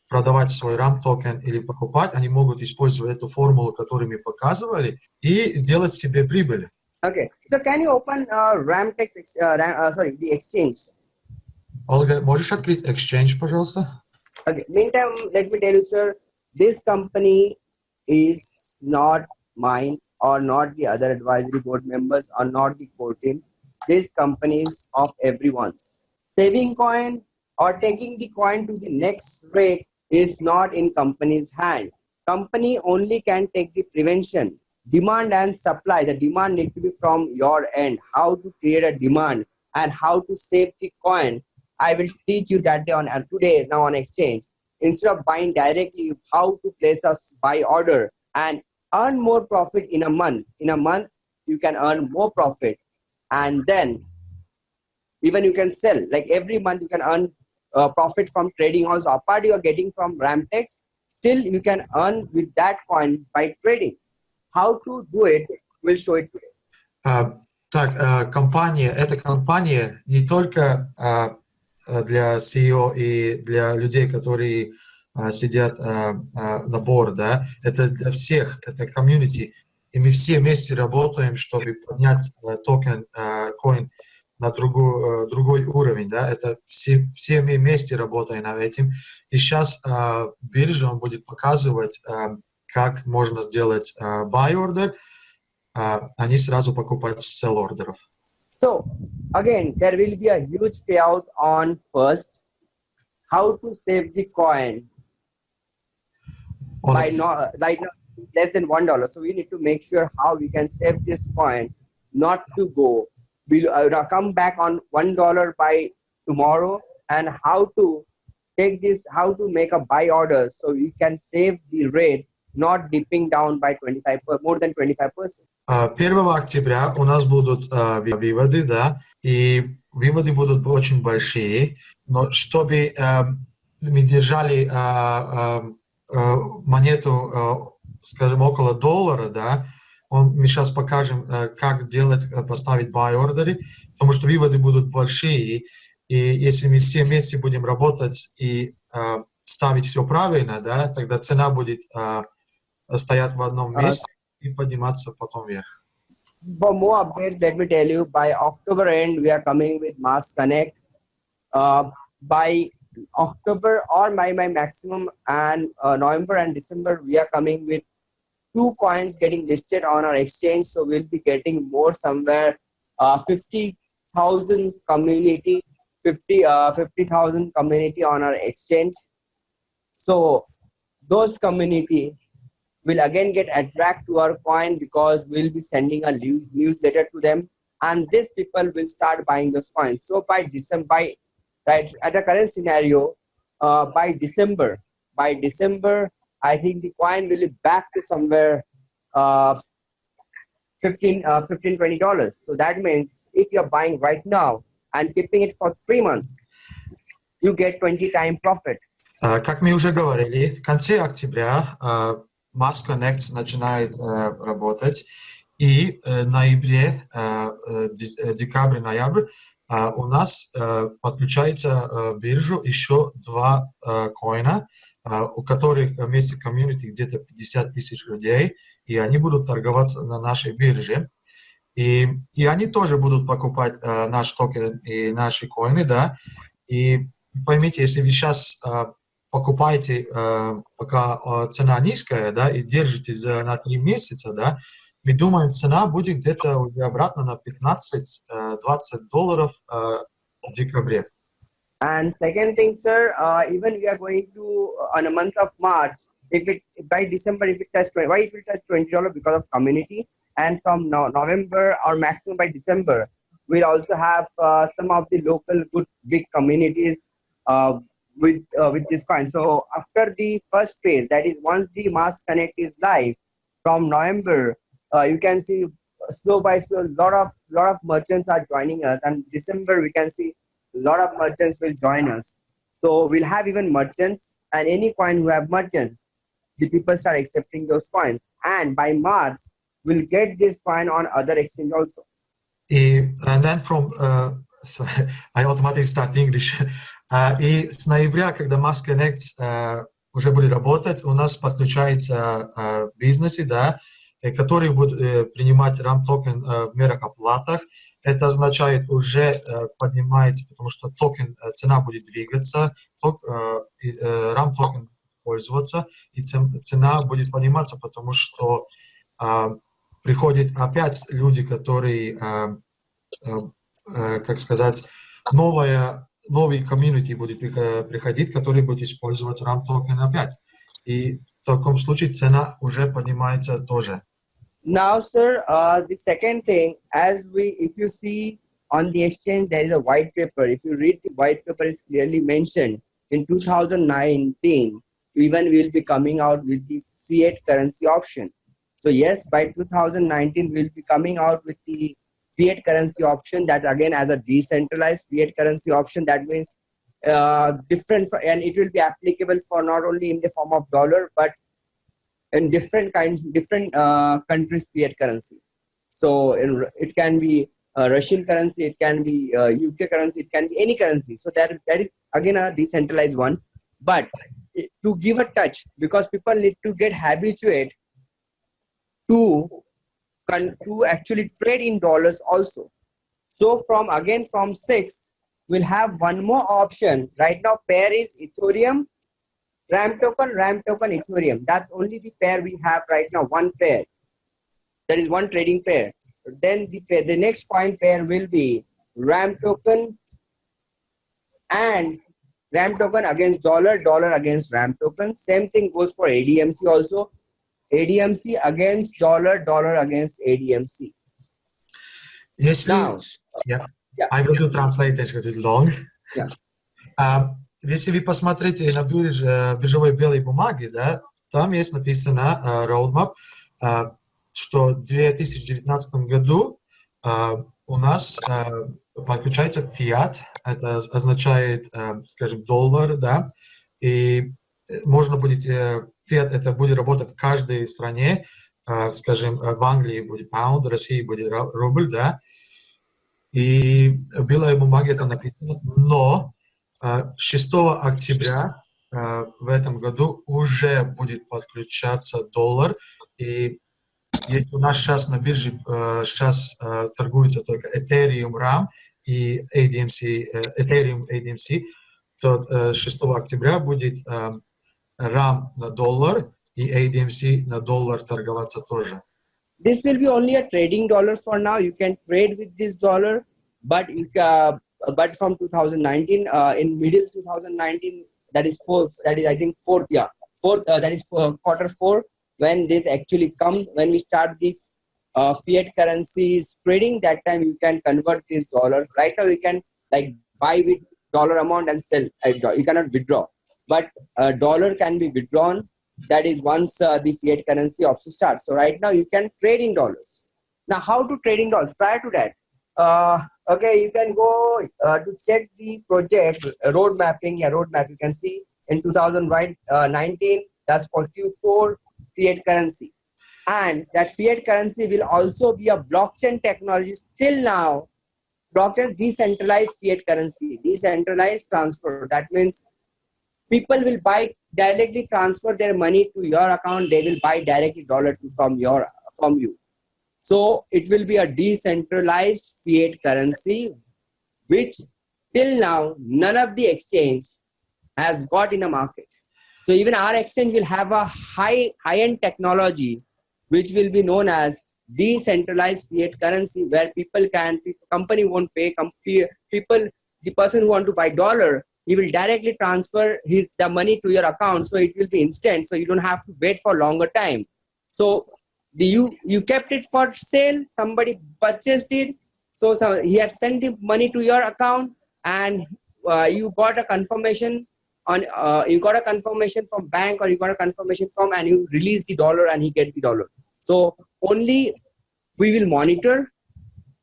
продавать свой RAM-токен или покупать, они могут использовать эту формулу, которую мы показывали, и делать себе прибыль. Okay, so can you open RAMTREX, the exchange? Ольга, можешь открыть exchange, пожалуйста? Okay, meantime, let me tell you, sir, this company is not mine or not the other advisory board members or not the core team. This company is of everyone's. Saving coin or taking the coin to the next rate is not in company's hand. Company only can take the prevention. Demand and supply. The demand need to be from your end. How to create a demand and how to save the coin. I will teach you that day today now on exchange. Instead of buying directly, how to place a buy order and earn more profit in a month. In a month, you can earn more profit, and then even you can sell. Like every month, you can earn profit from trading also. Apart you are getting from RAMTREX, still you can earn with that coin by trading. How to do it, we'll show it today. Эта компания не только для CEO и для людей, которые сидят на борде, да? Это для всех, это комьюнити. И мы все вместе работаем, чтобы поднять токен, coin на другой уровень, да, это все мы вместе работаем над этим, и сейчас биржа он будет показывать, как можно сделать buy order, а не сразу покупать sell ордеров. So again, there will be a huge payout on first, how to save the coin by not like less than $1. So we need to make sure how we can save this coin not to go below, come back on $1 by tomorrow, and how to take this, how to make a buy order so you can save the rate not dipping down by more than 25%. 1 октября у нас будут выводы, да, и выводы будут очень большие, но чтобы мы держали монету, скажем, около $1, да, мы сейчас покажем, как делать, поставить buy ордеры, потому что выводы будут большие, и если мы все вместе будем работать и ставить все правильно, да, тогда цена будет стоять в одном месте и подниматься потом вверх. For more updates, let me tell you, by October end, we are coming with MASSCONNECT. By October or my maximum and November and December, we are coming with 2 coins getting listed on our exchange. So we'll be getting more somewhere 50,000 community, 50,000 community on our exchange. So those community will again get attract to our coin because we'll be sending a newsletter to them, and these people will start buying those coins. So by December, right at the current scenario, by December, I think the coin will be back to somewhere $15-20. So that means if you're buying right now and keeping it for 3 months, you get 20 times profit. Как мы уже говорили, в конце октября MASSCONNECTS начинает работать, и в ноябре, декабрь-ноябрь у нас подключается в биржу еще 2 коина, у которых вместе комьюнити где-то 50 тысяч людей, и они будут торговаться на нашей бирже. И они тоже будут покупать наш токен и наши коины, да. И поймите, если вы сейчас покупаете, пока цена низкая, да, и держитесь на 3 месяца, да, мы думаем, цена будет где-то уже обратно на $15-20 в декабре. And second thing, sir, even we are going to on a month of March, if it by December, if it touch 20, why it will touch $20 because of community, and from November or maximum by December, we'll also have some of the local good big communities with this coin. So after the first phase, that is once the MASSCONNECT is live, from November, you can see slow by slow, lot of merchants are joining us, and December we can see a lot of merchants will join us. So we'll have even merchants, and any coin who have merchants, the people start accepting those coins, and by March we'll get this coin on other exchange also. And then from so I automatically start English. И с ноября, когда MASSCONNECTS уже будет работать, у нас подключаются бизнесы, да, которые будут принимать RAM-токен в мерах оплатах. Это означает, уже поднимается, потому что токен, цена будет двигаться, RAM-токен пользоваться, и цена будет подниматься, потому что приходят опять люди, которые, как сказать, новый комьюнити будет приходить, который будет использовать RAM-токен опять. И в таком случае цена уже поднимается тоже. Now, sir, the second thing, if you see on the exchange, there is a white paper. If you read the white paper, is clearly mentioned in 2019, even we will be coming out with the fiat currency option. So yes, by 2019, we'll be coming out with the fiat currency option, that again as a decentralized fiat currency option. That means different, and it will be applicable for not only in the form of dollar, but in different countries' fiat currency. So it can be Russian currency, it can be UK currency, it can be any currency. So that is again a decentralized one. But to give a touch, because people need to get habituated to actually trade in dollars also. So from 6th, we'll have one more option. Right now, pair is Ethereum, RAM token, Ethereum. That's only the pair we have right now, one pair. That is one trading pair. Then the next coin pair will be RAM token and RAM token against dollar, dollar against RAM token. Same thing goes for ADMC also. ADMC against dollar, dollar against ADMC. Если, Now, yeah, yeah. I will do translate because it's long. Yeah. Если вы посмотрите на биржевой белой бумаге, да, там есть написано roadmap, что в 2019 году у нас подключается фиат, это означает, скажем, доллар, да, и можно будет, фиат это будет работать в каждой стране, скажем, в Англии будет паунд, в России будет рубль, да, и в белой бумаге это написано, но 6 октября в этом году уже будет подключаться доллар, и если у нас сейчас на бирже сейчас торгуется только Ethereum RAM и ADMC, Ethereum ADMC, то 6 октября будет RAM на доллар и ADMC на доллар торговаться тоже. This will be only a trading dollar for now. You can trade with this dollar, but from 2019, in middle 2019, that is I think fourth, that is quarter 4, when this actually comes, when we start this fiat currencies trading, that time you can convert these dollars. Right now you can like buy with dollar amount and sell. You cannot withdraw, but dollar can be withdrawn. That is once the fiat currency option starts. So right now you can trade in dollars. Now how to trade in dollars? Prior to that, okay, you can go to check the project road mapping. Yeah, road map. You can see in 2019, that's for Q4 fiat currency, and that fiat currency will also be a blockchain technology. Still now, blockchain decentralized fiat currency, decentralized transfer. That means people will directly transfer their money to your account. They will buy directly dollar from you. So it will be a decentralized fiat currency, which till now none of the exchange has got in a market. So even our exchange will have a high-end technology, which will be known as decentralized fiat currency, where company won't pay, the person who want to buy dollar, he will directly transfer the money to your account. So it will be instant. So you don't have to wait for longer time. So you kept it for sale, somebody purchased it. So he had sent the money to your account, and you got a confirmation from bank, or you got a confirmation from, and you release the dollar and he get the dollar. So only we will monitor.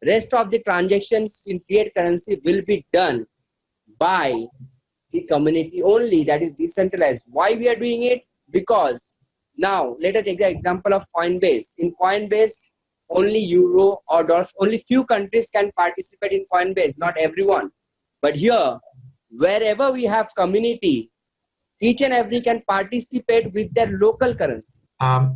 Rest of the transactions in fiat currency will be done by the community only. That is decentralized. Why we are doing it? Because now let us take the example of Coinbase. In Coinbase, only euro or dollars, only few countries can participate in Coinbase, not everyone. But here, wherever we have community, each and every can participate with their local currency.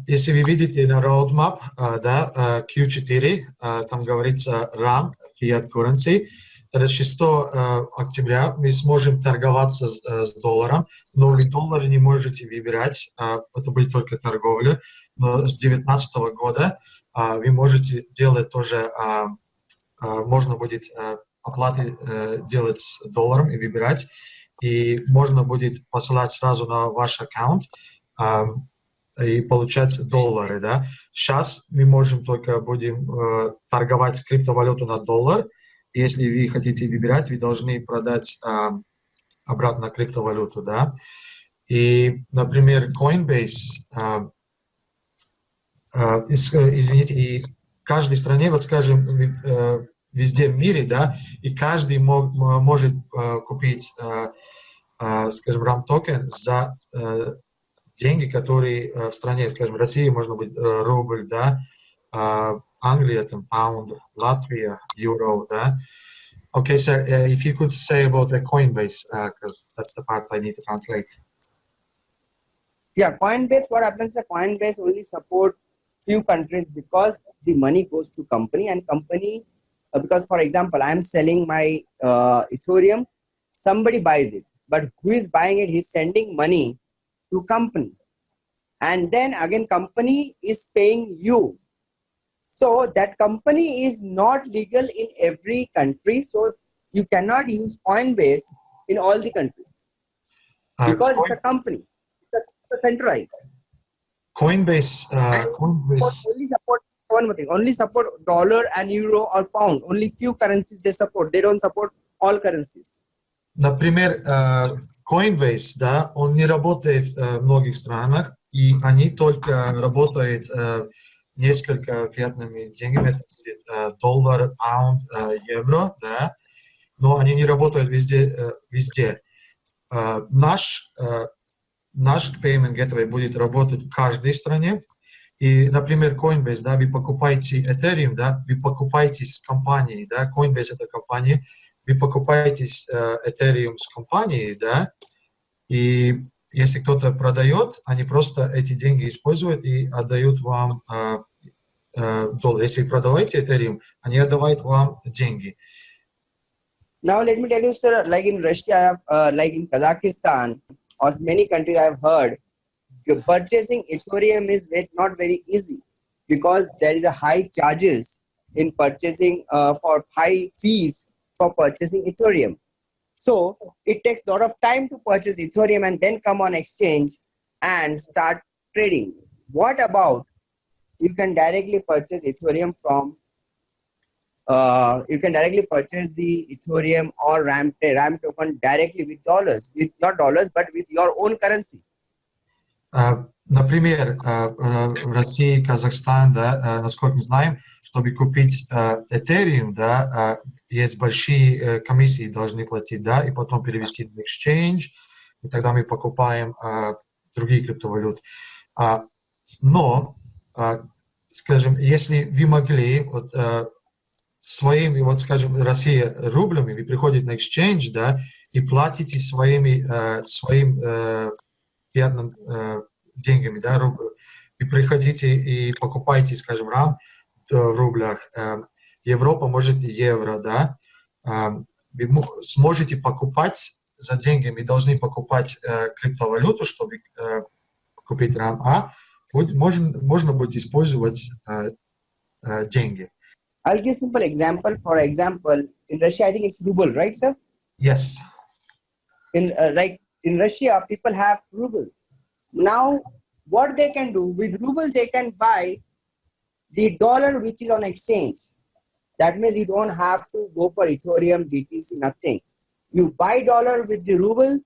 Если вы видите на roadmap, да, Q4, там говорится RAM, fiat currency, тогда 6 октября мы сможем торговаться с долларом, но вы доллары не можете выбирать, это будет только торговля, но с 2019 года вы можете делать тоже, можно будет оплаты делать с долларом и выбирать, и можно будет посылать сразу на ваш аккаунт и получать доллары, да. Сейчас мы можем только будем торговать криптовалюту на доллар. Если вы хотите выбирать, вы должны продать обратно криптовалюту, да. И, например, Coinbase, извините, и в каждой стране, вот скажем, везде в мире, да, и каждый может купить, скажем, RAM-токен за деньги, которые в стране, скажем, в России можно быть рубль, да, Англия, там, паунд, Латвия, евро, да. Okay, sir, if you could say about the Coinbase, because that's the part I need to translate. Yeah, Coinbase, what happens is Coinbase only support few countries because the money goes to company, and company because for example, I'm selling my Ethereum, somebody buys it, but who is buying it? He's sending money to company, and then again company is paying you. So that company is not legal in every country, so you cannot use Coinbase in all the countries because it's a company. It's a centralized. Coinbase, Only support one more thing. Only support dollar and euro or pound. Only few currencies they support. They don't support all currencies. например, Coinbase, да, он не работает в многих странах, и они только работают несколько фиатными деньгами, это будет доллар, паунд, евро, да, но они не работают везде. Наш payment gateway будет работать в каждой стране. И, например, Coinbase, да, вы покупаете Ethereum, да, вы покупаете с компанией, да, Coinbase это компания, вы покупаете Ethereum с компанией, да, и если кто-то продает, они просто эти деньги используют и отдают вам доллар. Если вы продаете Ethereum, они отдавают вам деньги. Now let me tell you, sir, like in Russia, like in Kazakhstan, or many countries I've heard, purchasing Ethereum is not very easy because there is a high charges in purchasing for high fees for purchasing Ethereum. So it takes a lot of time to purchase Ethereum and then come on exchange and start trading. What about you can directly purchase Ethereum from you can directly purchase the Ethereum or RAM token directly with dollars, with not dollars, but with your own currency. Например, в России, Казахстан, да, насколько мы знаем, чтобы купить Ethereum, да, есть большие комиссии должны платить, да, и потом перевести в exchange, и тогда мы покупаем другие криптовалюты. Но, скажем, если вы могли своими, вот скажем, Россия рублями, вы приходите на exchange, да, и платите своим фиатным деньгами, да, вы приходите и покупаете, скажем, рам в рублях, Европа может евро, да, вы сможете покупать за деньги, вы должны покупать криптовалюту, чтобы купить рам, можно будет использовать деньги. I'll give a simple example. For example, in Russia, I think it's ruble, right, sir? Yes. In Russia, people have ruble. Now, what they can do with ruble, they can buy the dollar which is on exchange. That means you don't have to go for Ethereum, BTC, nothing. You buy dollar with the ruble,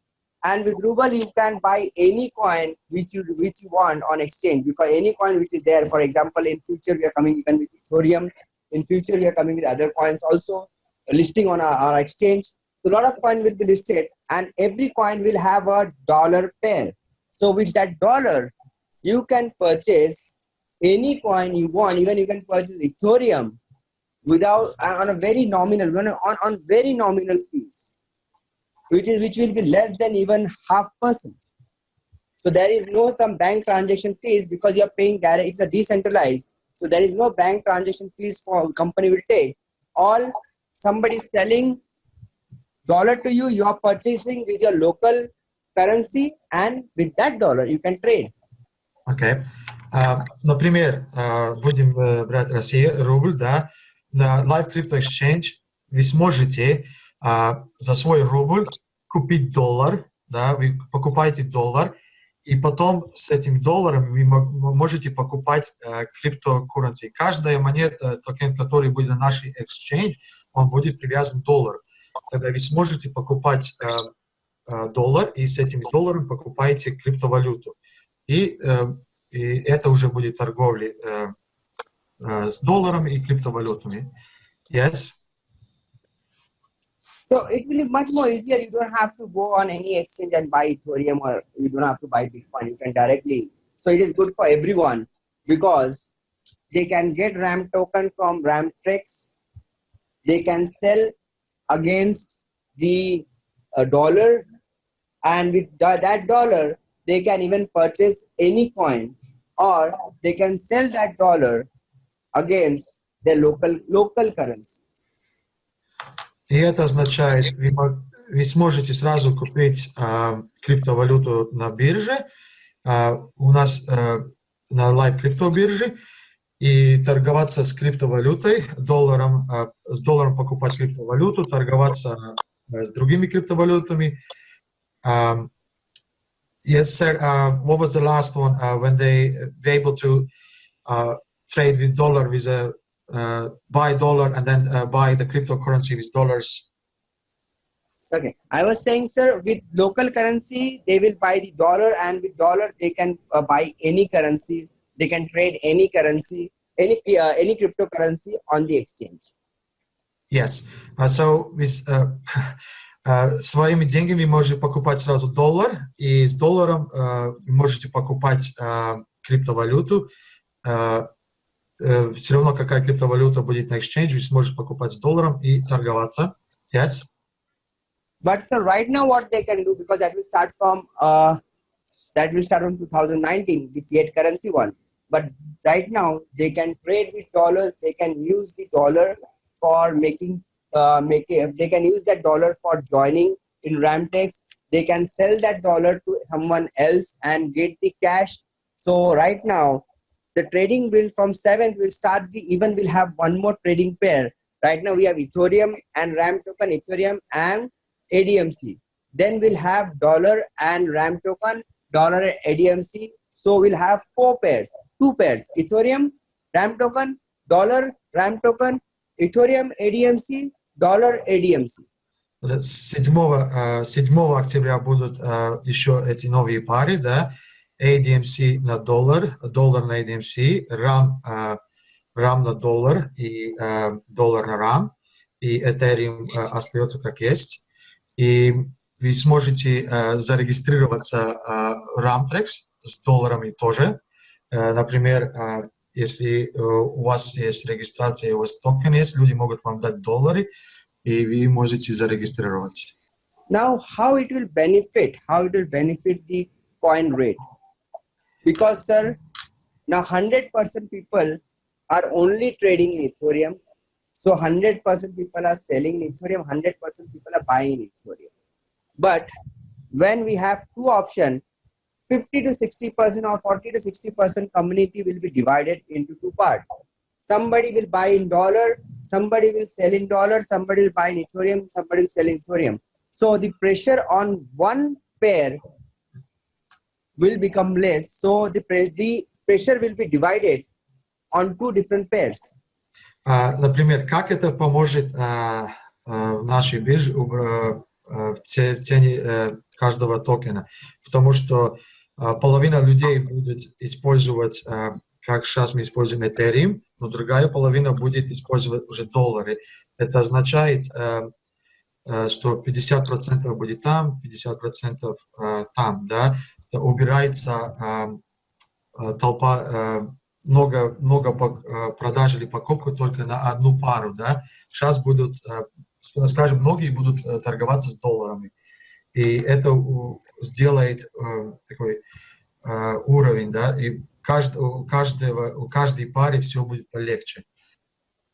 and with ruble you can buy any coin which you want on exchange, because any coin which is there. For example, in future we are coming even with Ethereum. In future, we are coming with other coins also, listing on our exchange. So a lot of coins will be listed, and every coin will have a dollar pair. So with that dollar, you can purchase any coin you want. Even you can purchase Ethereum without on a very nominal, on very nominal fees, which will be less than even 0.5%. So there is no some bank transaction fees because you are paying direct. It's a decentralized. So there is no bank transaction fees for company will take. All somebody is selling dollar to you, you are purchasing with your local currency, and with that dollar you can trade. Okay. Например, будем брать Россию, рубль, да, на Live Crypto Exchange вы сможете за свой рубль купить доллар, да, вы покупаете доллар, и потом с этим долларом вы можете покупать криптокурrency. Каждая монета, токен, который будет на нашей exchange, он будет привязан к доллару. Тогда вы сможете покупать доллар, и с этим долларом покупаете криптовалюту. И это уже будет торговля с долларом и криптовалютами. Yes? So it will be much more easier. You don't have to go on any exchange and buy Ethereum, or you don't have to buy Bitcoin. You can directly. So it is good for everyone because they can get RAM token from RAMTREX. They can sell against the dollar, and with that dollar, they can even purchase any coin, or they can sell that dollar against their local currency. И это означает, вы сможете сразу купить криптовалюту на бирже, у нас на Live крипто бирже, и торговаться с криптовалютой, с долларом покупать криптовалюту, торговаться с другими криптовалютами. Yes, sir. What was the last one? When they were able to trade with dollar, with buy dollar and then buy the cryptocurrency with dollars. Okay, I was saying, sir, with local currency, they will buy the dollar, and with dollar, they can buy any currency. They can trade any currency, any cryptocurrency on the exchange. Yes. So with своими деньгами можете покупать сразу доллар, и с долларом можете покупать криптовалюту. Все равно какая криптовалюта будет на exchange, вы сможете покупать с долларом и торговаться. Yes. But sir, right now what they can do, because that will start from 2019, the fiat currency one. But right now they can trade with dollars. They can use the dollar for they can use that dollar for joining in RAMTREX. They can sell that dollar to someone else and get the cash. So right now, the trading will from 7th will start. We'll have one more trading pair. Right now we have Ethereum and RAM token, Ethereum and ADMC. Then we'll have dollar and RAM token, dollar and ADMC. So we'll have 4 pairs, 2 pairs, Ethereum, RAM token, dollar, RAM token, Ethereum, ADMC, dollar, ADMC. 7 октября будут еще эти новые пары, да, ADMC на доллар, доллар на ADMC, RAM на доллар и доллар на RAM, и Ethereum остается как есть. И вы сможете зарегистрироваться RAMTREX с долларами тоже. Например, если у вас есть регистрация, у вас токен есть, люди могут вам дать доллары, и вы можете зарегистрироваться. Now, how it will benefit the coin rate? Because, sir, now 100% people are only trading in Ethereum. So 100% people are selling in Ethereum, 100% people are buying in Ethereum. But when we have 2 options, 50 to 60% or 40 to 60% community will be divided into 2 parts. Somebody will buy in dollar, somebody will sell in dollar, somebody will buy in Ethereum, somebody will sell in Ethereum. So the pressure on one pair will become less. So the pressure will be divided on 2 different pairs. Например, как это поможет в нашей бирже в цене каждого токена? Потому что половина людей будет использовать, как сейчас мы используем Ethereum, но другая половина будет использовать уже доллары. Это означает, что 50% будет там, 50% там, да? Это убирается толпа, много продаж или покупку только на одну пару, да? Сейчас будут, скажем, многие будут торговаться с долларами. И это сделает такой уровень, да, и у каждой пары все будет полегче.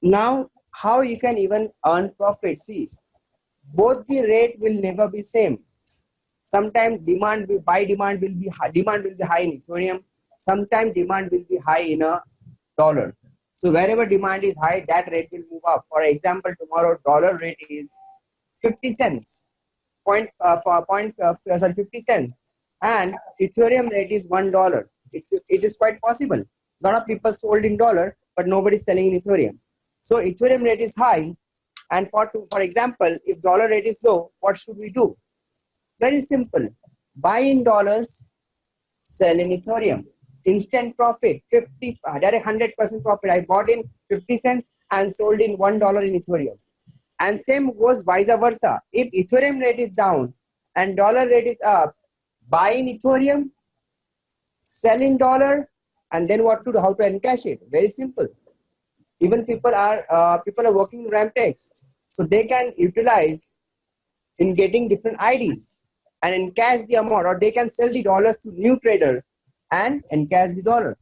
Now, how you can even earn profit? See, both the rate will never be same. Sometimes demand will be high in Ethereum. Sometimes demand will be high in a dollar. So wherever demand is high, that rate will move up. For example, tomorrow dollar rate is 50 cents. 50 cents, and Ethereum rate is $1. It is quite possible. A lot of people sold in dollar, but nobody is selling in Ethereum. So Ethereum rate is high, and for example, if dollar rate is low, what should we do? Very simple. Buy in dollars, sell in Ethereum. Instant profit, direct 100% profit. I bought in 50 cents and sold in $1 in Ethereum. And same goes vice versa. If Ethereum rate is down and dollar rate is up, buy in Ethereum, sell in dollar, and then what to do? How to encash it? Very simple. Even people are working in RAMTREX, so they can utilize in getting different IDs and encash the amount, or they can sell the dollars to new trader and encash the dollar.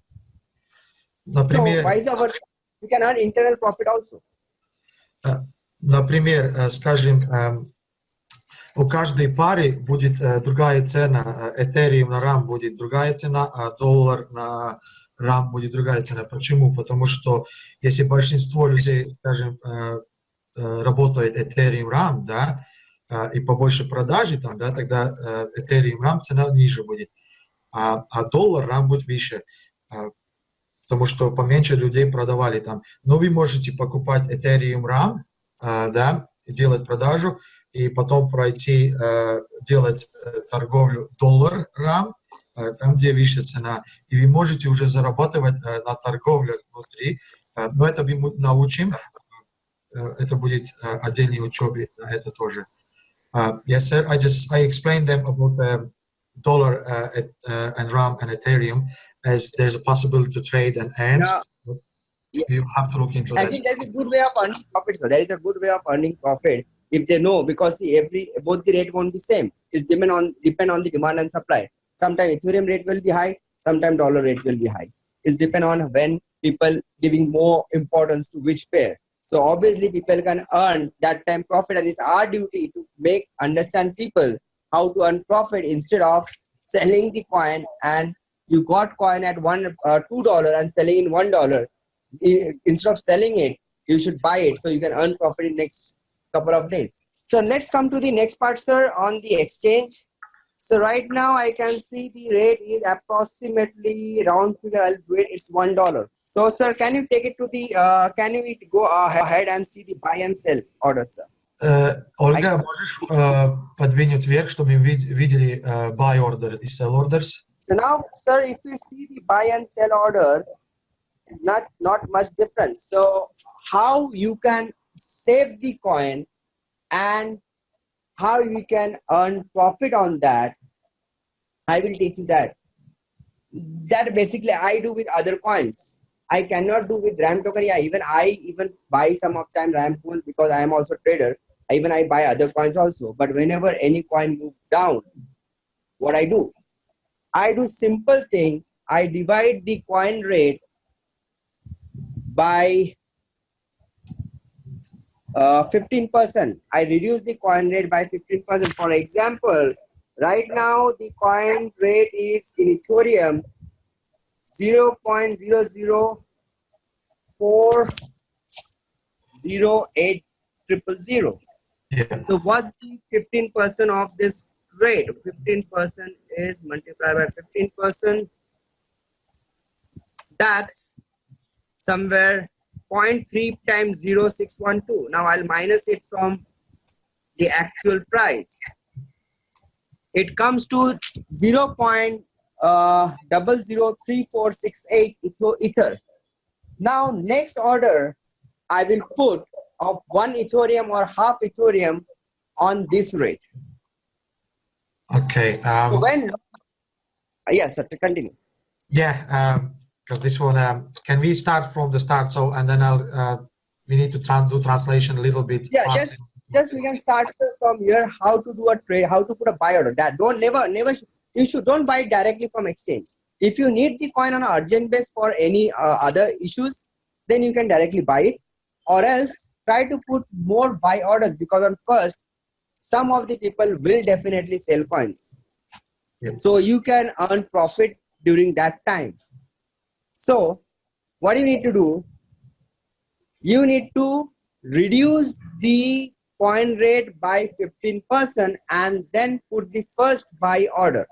So vice versa, you can earn internal profit also. Например, скажем, у каждой пары будет другая цена. Ethereum на RAM будет другая цена, а доллар на RAM будет другая цена. Почему? Потому что если большинство людей, скажем, работает Ethereum RAM, да, и побольше продажи там, да, тогда Ethereum RAM цена ниже будет, а доллар RAM будет выше, потому что поменьше людей продавали там. Но вы можете покупать Ethereum RAM, да, делать продажу, и потом пройти, делать торговлю доллар RAM, там, где выше цена, и вы можете уже зарабатывать на торговле внутри, но это мы научим, это будет отдельной учебе на это тоже. Yes, sir, I explained them about dollar and RAM and Ethereum as there's a possibility to trade and earn. Yeah. You have to look into Actually, that. there's a good way of earning profit. So there is a good way of earning profit if they know, because see, both the rate won't be same. It's depend on the demand and supply. Sometimes Ethereum rate will be high, sometimes dollar rate will be high. It's depend on when people giving more importance to which pair. So obviously people can earn that time profit, and it's our duty to understand people how to earn profit instead of selling the coin, and you got coin at $2 and selling in $1. Instead of selling it, you should buy it so you can earn profit in next couple of days. So let's come to the next part, sir, on the exchange. So right now I can see the rate is approximately round figure. I'll do it. It's $1. So sir, can you take it to the? Can you go ahead and see the buy and sell order, sir? Ольга, можешь подвинуть вверх, чтобы мы видели buy order и sell orders? So now, sir, if you see the buy and sell order, not much difference. So how you can save the coin and how you can earn profit on that, I will teach you that. That basically I do with other coins. I cannot do with RAM token. Yeah, I even buy some of time RAM coins because I am also trader. I buy other coins also. But whenever any coin moves down, what I do simple thing. I divide the coin rate by 15%. I reduce the coin rate by 15%. For example, right now the coin rate is in Ethereum 0.0040800. Yeah. So what's the 15% of this rate? 15% is multiplied by 15%. That's somewhere 0.3 times 0.612. Now I'll minus it from the actual price. It comes to 0.003468 Ether. Now next order I will put of 1 Ethereum or half Ethereum on this rate. Okay. So when, yes, sir, to continue. Yeah, because this one, can we start from the start? So, and then we need to do translation a little bit. Yeah, just we can start from here. How to do a trade? How to put a buy order? That don't don't buy it directly from exchange. If you need the coin on an urgent base for any other issues, then you can directly buy it, or else try to put more buy orders, because on first, some of the people will definitely sell coins. Yep. So you can earn profit during that time. So what you need to do, you need to reduce the coin rate by 15% and then put the first buy order.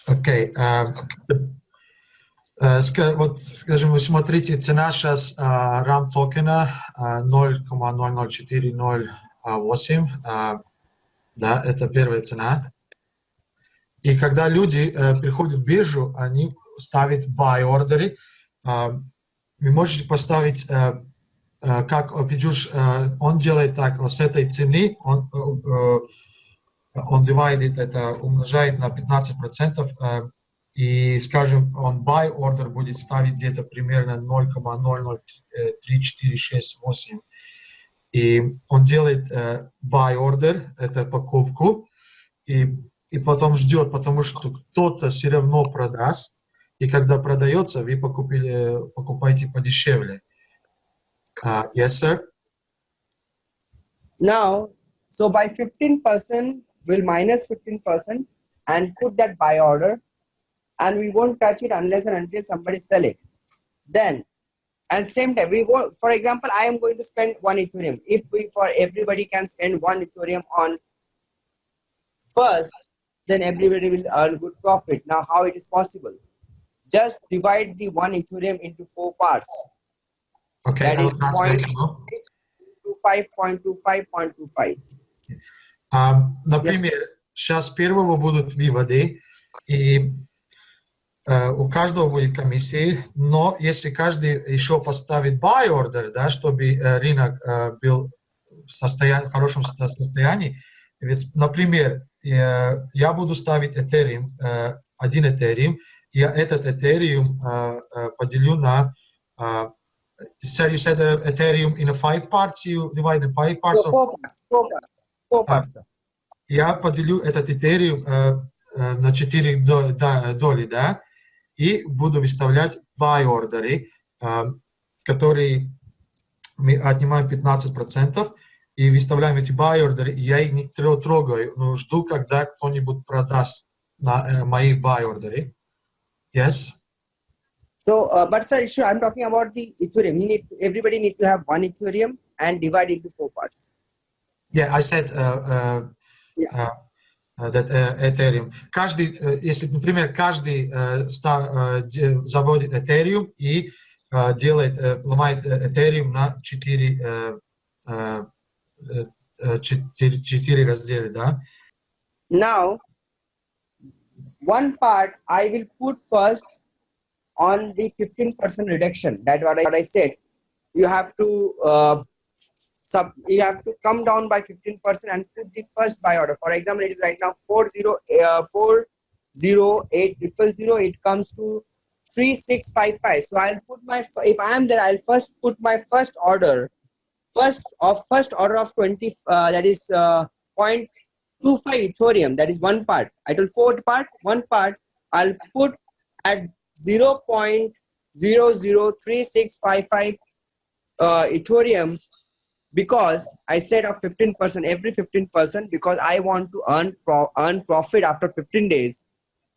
Okay. Вот, скажем, вы смотрите, цена сейчас RAM токена 0,00408, да, это первая цена. И когда люди приходят в биржу, они ставят buy ордеры. Вы можете поставить, как Пидюш, он делает так, с этой цены, он divided это, умножает на 15%, и, скажем, он buy order будет ставить где-то примерно 0,003468. И он делает buy order, это покупку, и потом ждет, потому что кто-то все равно продаст, и когда продается, вы покупаете подешевле. Yes, sir? Now, so by 15%, we'll minus 15% and put that buy order, and we won't touch it unless and until somebody sell it. Then, and same time, we won't, for example, I am going to spend 1 Ethereum. If we, for everybody can spend 1 Ethereum on first, then everybody will earn good profit. Now, how it is possible? Just divide the 1 Ethereum into 4 parts. Okay, That I'll is translate now. 0.25. Например, сейчас первого будут выводы, и у каждого будет комиссии, но если каждый еще поставит buy order, да, чтобы рынок был в хорошем состоянии, ведь, например, я буду ставить Ethereum, один Ethereum, я этот Ethereum поделю на So you said Ethereum in 5 parts, you divide in 5 parts? Four parts. Я поделю этот Ethereum на 4 доли, да, и буду выставлять buy ордеры, которые мы отнимаем 15%, и выставляем эти buy ордеры, и я их не трогаю, но жду, когда кто-нибудь продаст на мои buy ордеры. Yes? So, but sir, sure, I'm talking about the Ethereum. Everybody need to have 1 Ethereum and divide into 4 parts. Yeah, I said that Ethereum. Каждый, если, например, каждый заводит Ethereum и ломает Ethereum на 4 раздела, да? Now, one part I will put first on the 15% reduction. That's what I said. You have to come down by 15% and put the first buy order. For example, it is right now 408,000. It comes to 3655. So I'll put if I am there, I'll first put my first order of 20. That is 0.25 Ethereum. That is one part. I told 4 part. One part I'll put at 0.003655 Ethereum, because I said of 15%, every 15%, because I want to earn profit after 15 days.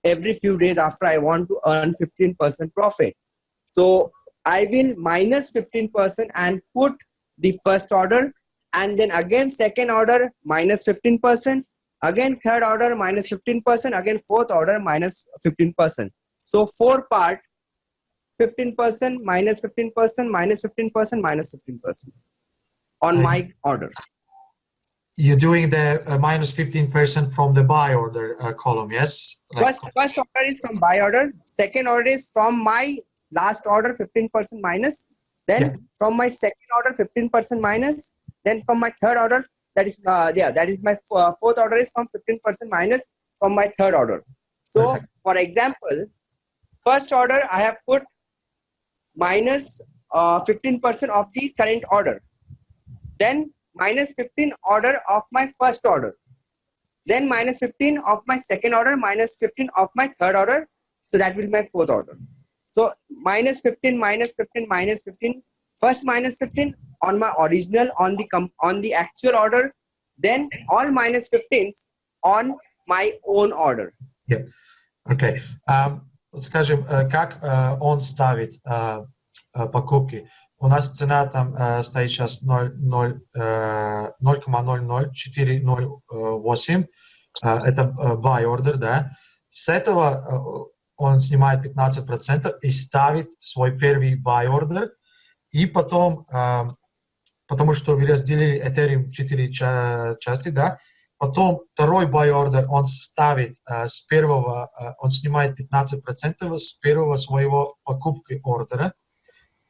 Every few days after, I want to earn 15% profit. So I will minus 15% and put the first order, and then again second order minus 15%, again third order minus 15%, again fourth order minus 15%. So 4 part, 15%, minus 15%, minus 15%, minus 15% on my order. You're doing the minus 15% from the buy order column, yes? First order is from buy order. Second order is from my last order, 15% minus. Then from my second order, 15% minus. Then from my third order, that is my fourth order is from 15% minus from my third order. So for example, first order I have put minus 15% of the current order. Then minus 15 order of my first order. Then minus 15 of my second order, minus 15 of my third order. So that will be my fourth order. So minus 15, minus 15, minus 15. First minus 15 on my original, on the actual order. Then all minus 15s on my own order. Yeah. Okay. Скажем, как он ставит покупки. У нас цена там стоит сейчас 0,00408. Это buy order, да. С этого он снимает 15% и ставит свой первый buy order. И потом, потому что вы разделили Ethereum в 4 части, да, потом второй buy order он ставит с первого, он снимает 15% с первого своего покупки ордера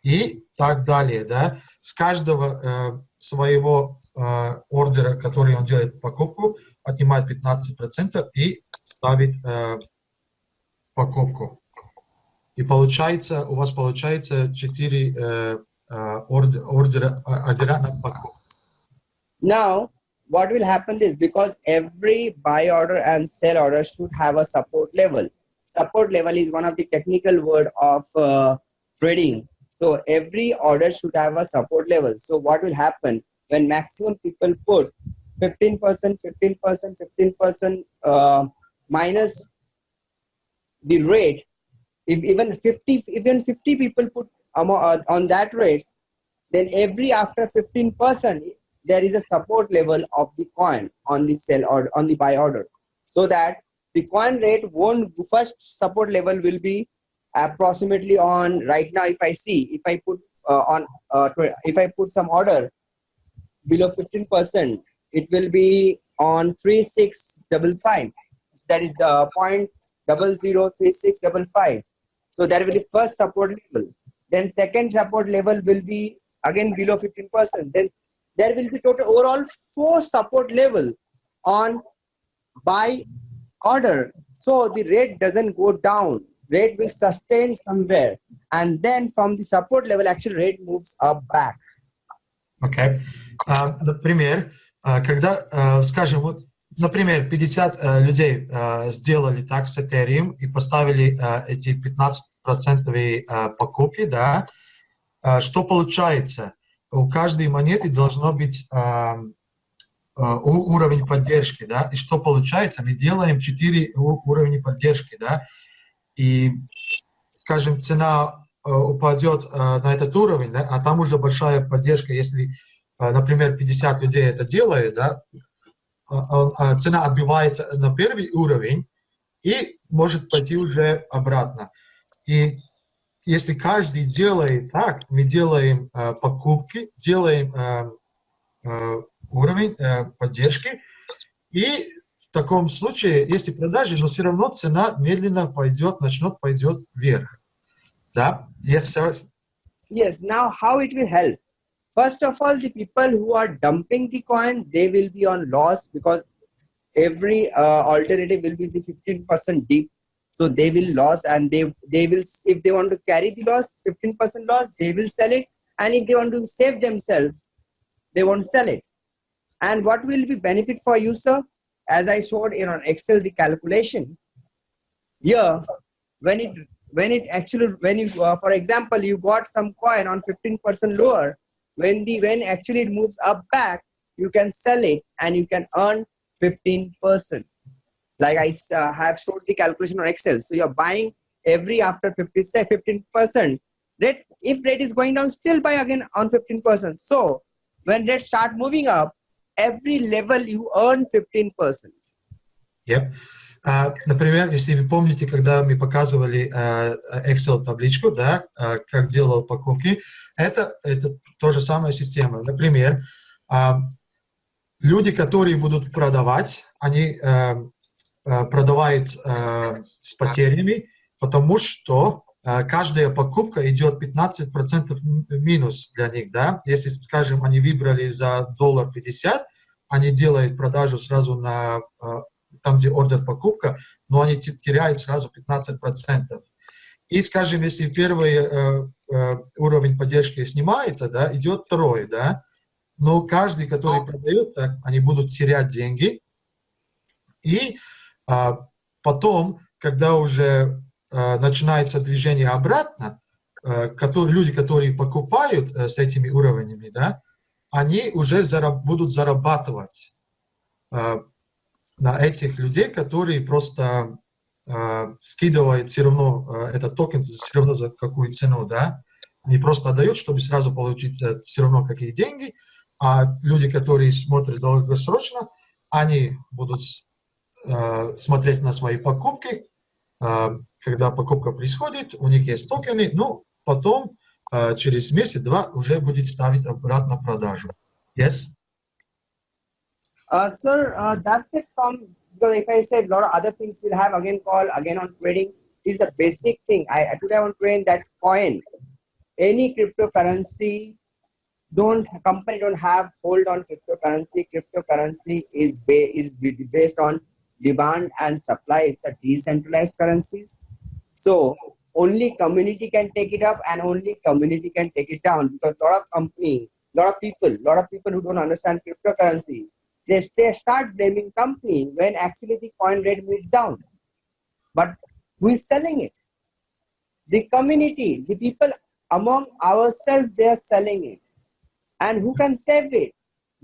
и так далее, да. С каждого своего ордера, который он делает покупку, отнимает 15% и ставит покупку. И получается, у вас получается 4 ордера на покупку. Now, what will happen is, because every buy order and sell order should have a support level. Support level is one of the technical word of trading. So every order should have a support level. So what will happen? when maximum people put 15%, 15%, 15% minus the rate, if even 50 people put on that rate, then every after 15%, there is a support level of the coin on the sell or on the buy order, so that the coin rate won't, first support level will be approximately on, right now if I see, if I put if I put some order below 15%, it will be on 3655. That is the 0.003655. So that will be first support level. Then second support level will be again below 15%. Then there will be total overall 4 support level on buy order. So the rate doesn't go down. Rate will sustain somewhere. And then from the support level, actually rate moves up back. Okay. Например, когда, скажем, вот, например, 50 людей сделали так с Ethereum и поставили эти 15% покупки, да, что получается? У каждой монеты должно быть уровень поддержки, да, и что получается? Мы делаем 4 уровня поддержки, да, и, скажем, цена упадет на этот уровень, да, а там уже большая поддержка, если, например, 50 людей это делает, да, цена отбивается на первый уровень и может пойти уже обратно. И если каждый делает так, мы делаем покупки, делаем уровень поддержки, и в таком случае, если продажи, но все равно цена медленно пойдет вверх. Да? Yes, sir? Yes, now how it will help? First of all, the people who are dumping the coin, they will be on loss because every alternative will be the 15% dip. So they will lose, and they will, if they want to carry the loss, 15% loss, they will sell it. And if they want to save themselves, they won't sell it. And what will be benefit for you, sir? As I showed in on Excel, the calculation here, when you, for example, you got some coin on 15% lower, when actually it moves up back, you can sell it and you can earn 15%. Like I have showed the calculation on Excel. So you're buying every after 15%. Rate, if rate is going down, still buy again on 15%. So when rate start moving up, every level you earn 15%. Yep. Например, если вы помните, когда мы показывали Excel-табличку, да, как делал покупки, это та же самая система. Например, люди, которые будут продавать, они продавают с потерями, потому что каждая покупка идет 15% минус для них. Да? Если, скажем, они выбрали за $1.50, они делают продажу сразу на там, где ордер покупка, но они теряют сразу 15%. И, скажем, если первый уровень поддержки снимается, да, идет второй, да, но каждый, который продает, так, они будут терять деньги. И потом, когда уже начинается движение обратно, люди, которые покупают с этими уровнями, да, они уже будут зарабатывать на этих людей, которые просто скидывают все равно этот токен все равно за какую цену, да, они просто отдают, чтобы сразу получить все равно какие деньги, а люди, которые смотрят долгосрочно, они будут смотреть на свои покупки, когда покупка происходит, у них есть токены, ну, потом через месяц-два уже будет ставить обратно продажу. Yes? Sir, that's it from, because if I said a lot of other things we'll have again call again on trading, is a basic thing. Today I want to train that coin, any cryptocurrency, company don't have hold on cryptocurrency. Cryptocurrency is based on demand and supply. It's a decentralized currencies. So only community can take it up and only community can take it down, because a lot of people who don't understand cryptocurrency, they start blaming company when actually the coin rate moves down. But who is selling it? The community, the people among ourselves, they are selling it. And who can save it?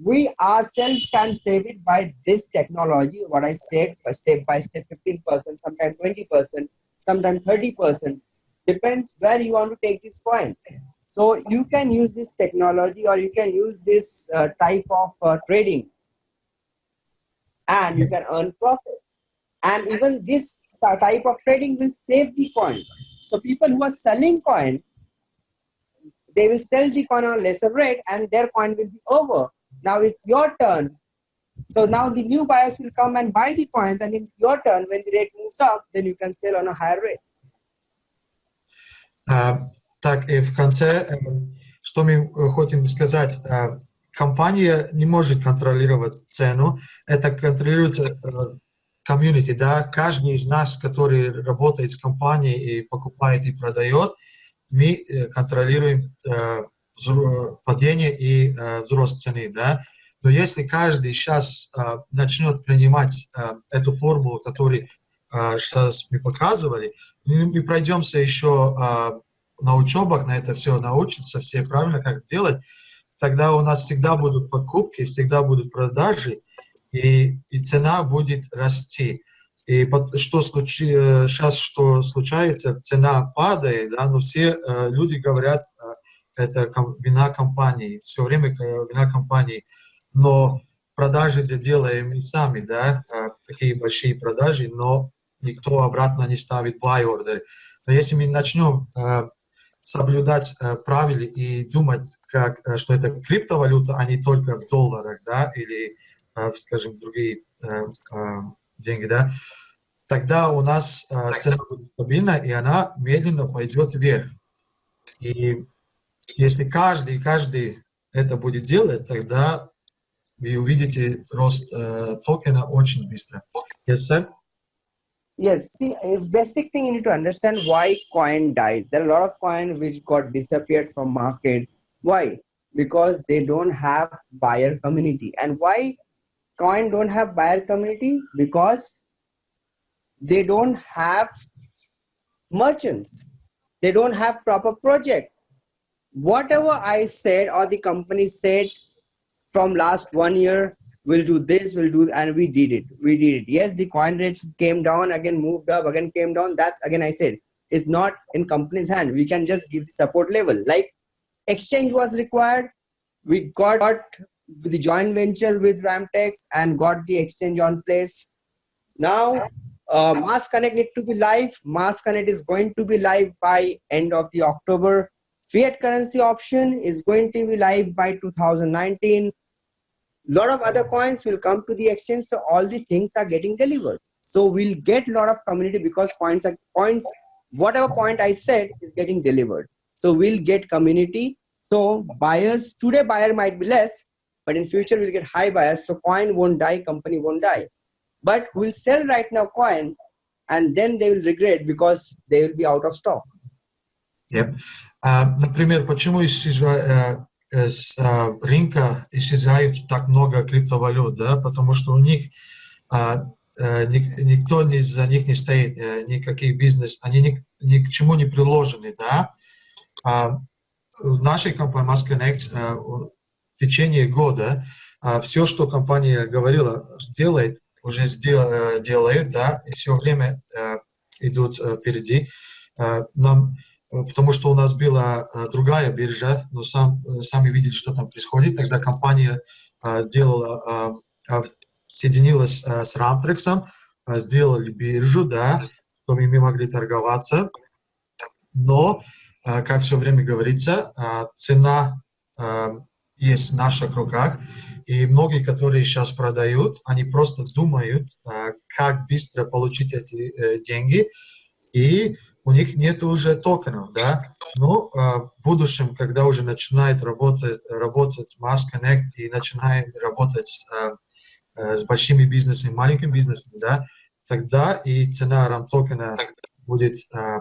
we ourselves can save it by this technology, what I said, step by step, 15%, sometimes 20%, sometimes 30%, depends where you want to take this coin. So you can use this technology, or you can use this type of trading, and you can earn profit. And even this type of trading will save the coin. So people who are selling coin, they will sell the coin on a lesser rate and their coin will be over. Now it's your turn. So now the new buyers will come and buy the coins, and it's your turn. When the rate moves up, then you can sell on a higher rate. Так, и в конце, что мы хотим сказать, компания не может контролировать цену, это контролируется комьюнити, да, каждый из нас, который работает с компанией и покупает и продает, мы контролируем падение и взрост цены, да. Но если каждый сейчас начнет принимать эту формулу, которую сейчас мы показывали, мы пройдемся еще на учебах, на это все научиться, все правильно как делать, тогда у нас всегда будут покупки, всегда будут продажи, и цена будет расти. И сейчас что случается, цена падает, да, но все люди говорят, это вина компании, все время вина компании, но продажи делаем мы сами, да, такие большие продажи, но никто обратно не ставит buy order. Но если мы начнем соблюдать правила и думать, что это криптовалюта, а не только в долларах, да, или, скажем, другие деньги, да, тогда у нас цена будет стабильна, и она медленно пойдет вверх. И если каждый это будет делать, тогда вы увидите рост токена очень быстро. Yes, sir? Yes, see, basic thing you need to understand why coin dies. There are a lot of coins which got disappeared from market. Why? Because they don't have buyer community. And why coin don't have buyer community? Because they don't have merchants. They don't have proper project. Whatever I said or the company said from last 1 year, we'll do this, we'll do, and we did it. Yes, the coin rate came down, again moved up, again came down. That again I said is not in company's hand. We can just give the support level. Like exchange was required, we got the joint venture with RAMTREX and got the exchange on place. Now MASSCONNECT need to be live. MASSCONNECT is going to be live by end of the October. Fiat currency option is going to be live by 2019. Lot of other coins will come to the exchange, so all the things are getting delivered. So we'll get a lot of community because coins, whatever point I said is getting delivered. So we'll get community. So buyers, today buyer might be less, but in future we'll get high buyers. So coin won't die, company won't die. But we'll sell right now coin, and then they will regret because they will be out of stock. Yep. Например, почему с рынка исчезает так много криптовалют, да? Потому что у них никто за них не стоит, никаких бизнес, они ни к чему не приложены, да? В нашей компании MASSCONNECTS в течение года все, что компания говорила, сделает, уже делают, да, и все время идут впереди. Потому что у нас была другая биржа, но сами видели, что там происходит. Тогда компания соединилась с RAMTREX, сделали биржу, да, чтобы мы могли торговаться. Но, как все время говорится, цена есть в наших руках. И многие, которые сейчас продают, они просто думают, как быстро получить эти деньги. И у них нет уже токенов, да, но в будущем, когда уже начинает работать MASSCONNECT и начинаем работать с большими бизнесами, маленькими бизнесами, да, тогда и цена RAM-токена будет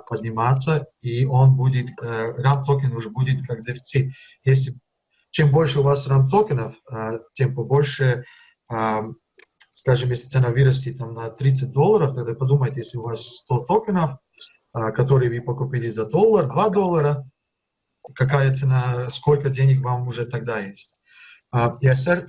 подниматься, и он будет, RAM-токен уже будет как дефицит. Чем больше у вас RAM-токенов, тем побольше, скажем, если цена вырастет там, на $30, тогда подумайте, если у вас 100 токенов, которые вы покупили за $1, $2, какая цена, сколько денег вам уже тогда есть. Yes, sir.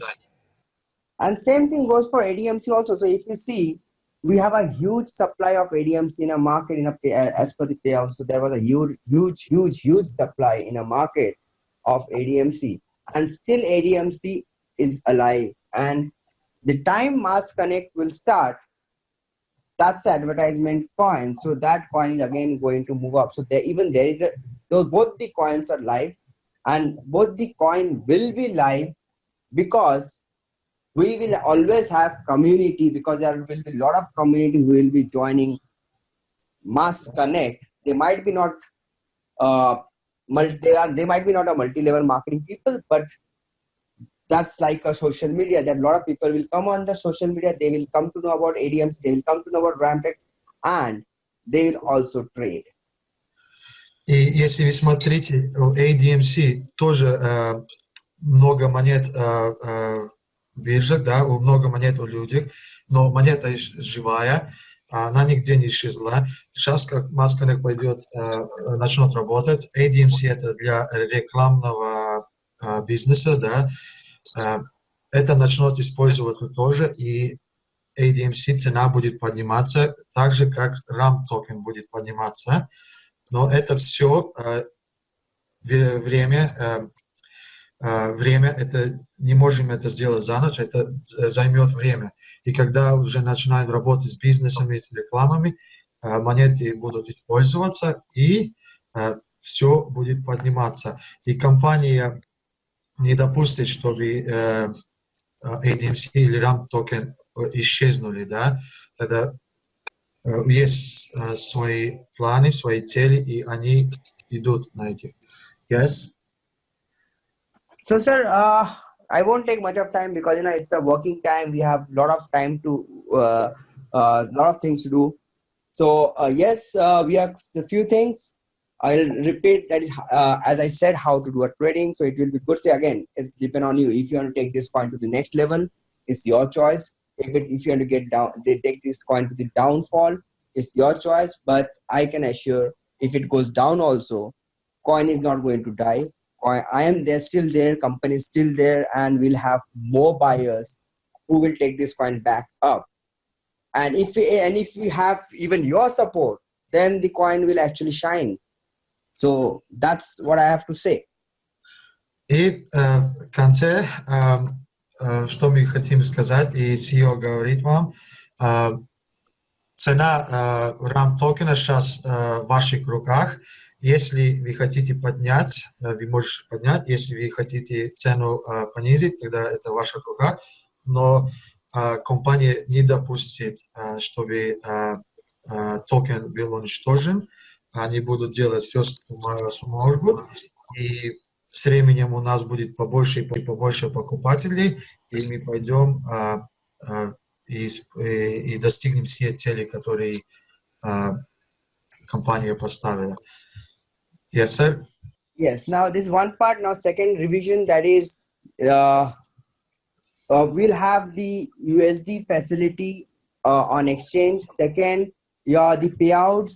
And same thing goes for ADMC also. So if you see, we have a huge supply of ADMC in a market as per the payout. So there was a huge supply in a market of ADMC, and still ADMC is alive. And the time Mass Connect will start, that's the advertisement coin. So that coin is again going to move up. So there is a, though both the coins are live, and both the coin will be live, because we will always have community, because there will be a lot of community who will be joining Mass Connect. They might be not they might be not a multi-level marketing people, but that's like a social media, that a lot of people will come on the social media, they will come to know about ADMs, they will come to know about RAMTREX, and they will also trade. И если вы смотрите, у ADMC тоже много монет биржах, да, много монет у людей, но монета живая, она нигде не исчезла. Сейчас, как MASSCONNECTS пойдет, начнет работать, ADMC это для рекламного бизнеса, да, это начнет использоваться тоже, и ADMC цена будет подниматься, так же, как RAM токен будет подниматься. Но это все время, это не можем это сделать за ночь, это займет время. И когда уже начинаем работать с бизнесами, с рекламами, монеты будут использоваться, и все будет подниматься. И компания не допустит, чтобы ADMC или RAM токен исчезнули, да, тогда есть свои планы, свои цели, и они идут на эти. Yes? So, sir, I won't take much of time, because it's a working time. We have a lot of time to, lot of things to do. So, yes, we have a few things. I'll repeat, that is, as I said, how to do a trading. So it will be good. Say again, it's depend on you. If you want to take this coin to the next level, it's your choice. If you want to get down, they take this coin to the downfall, it's your choice. But I can assure, if it goes down also, coin is not going to die. They're still there, company is still there, and we'll have more buyers who will take this coin back up. And if we have even your support, then the coin will actually shine. So that's what I have to say. И в конце, что мы хотим сказать, и CEO говорит вам, цена RAM токена сейчас в ваших руках. Если вы хотите поднять, вы можете поднять. Если вы хотите цену понизить, тогда это в ваших руках. Но компания не допустит, чтобы токен был уничтожен. Они будут делать все, что смогут. И с временем у нас будет побольше и побольше покупателей, и мы пойдем и достигнем все цели, которые компания поставила. Yes, sir. Yes. Now this one part. Now second revision, that is, we'll have the USD facility on exchange. Second, the payout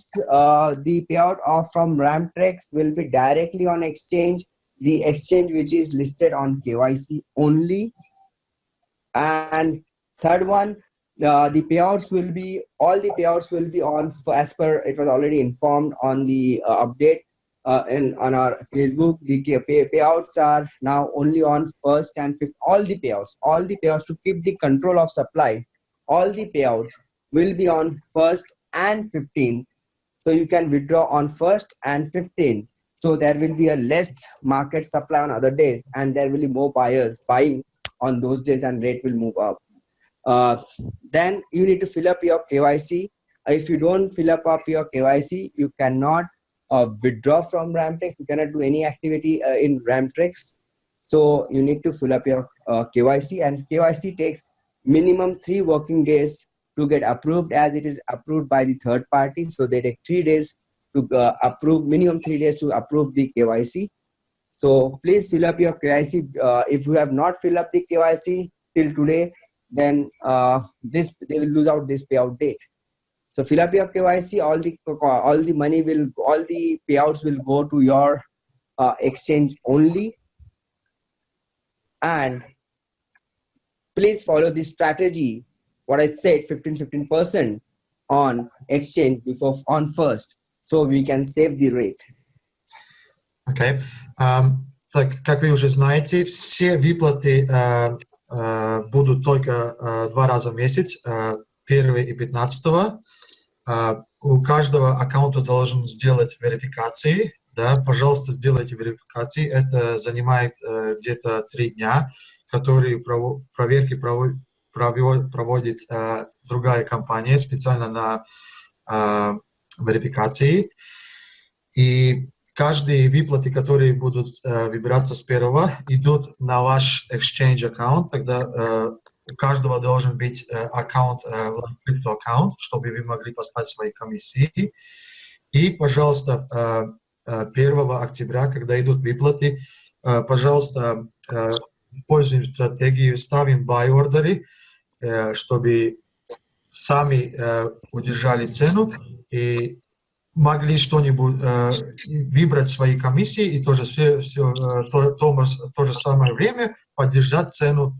from RAMTREX will be directly on exchange. The exchange which is listed on KYC only. And third one, all the payouts will be on, as per it was already informed on the update on our Facebook. The payouts are now only on 1st and 5th. All the payouts to keep the control of supply, all the payouts will be on 1st and 15th. So you can withdraw on 1st and 15th. So there will be a less market supply on other days, and there will be more buyers buying on those days, and rate will move up. Then you need to fill up your KYC. If you don't fill up your KYC, you cannot withdraw from RAMTREX. You cannot do any activity in RAMTREX. So you need to fill up your KYC, and KYC takes minimum 3 working days to get approved, as it is approved by the third party. So they take 3 days to approve, minimum 3 days to approve the KYC. So please fill up your KYC. If you have not filled up the KYC till today, then they will lose out this payout date. So fill up your KYC. All the payouts will go to your exchange only. And please follow this strategy. What I said, 15% on exchange before on first, so we can save the rate. Okay. Так, как вы уже знаете, все выплаты будут только 2 раза в месяц, 1 и 15. У каждого аккаунта должен сделать верификации. Да, пожалуйста, сделайте верификации. Это занимает где-то 3 дня, которые проверки проводит другая компания специально на верификации. И каждые выплаты, которые будут выбираться с первого, идут на ваш exchange аккаунт. Тогда у каждого должен быть аккаунт, крипто-аккаунт, чтобы вы могли послать свои комиссии. И, пожалуйста, 1 октября, когда идут выплаты, пожалуйста, используем стратегию, ставим buy-ордеры, чтобы сами удержали цену и могли что-нибудь выбрать свои комиссии и тоже то же самое время поддержать цену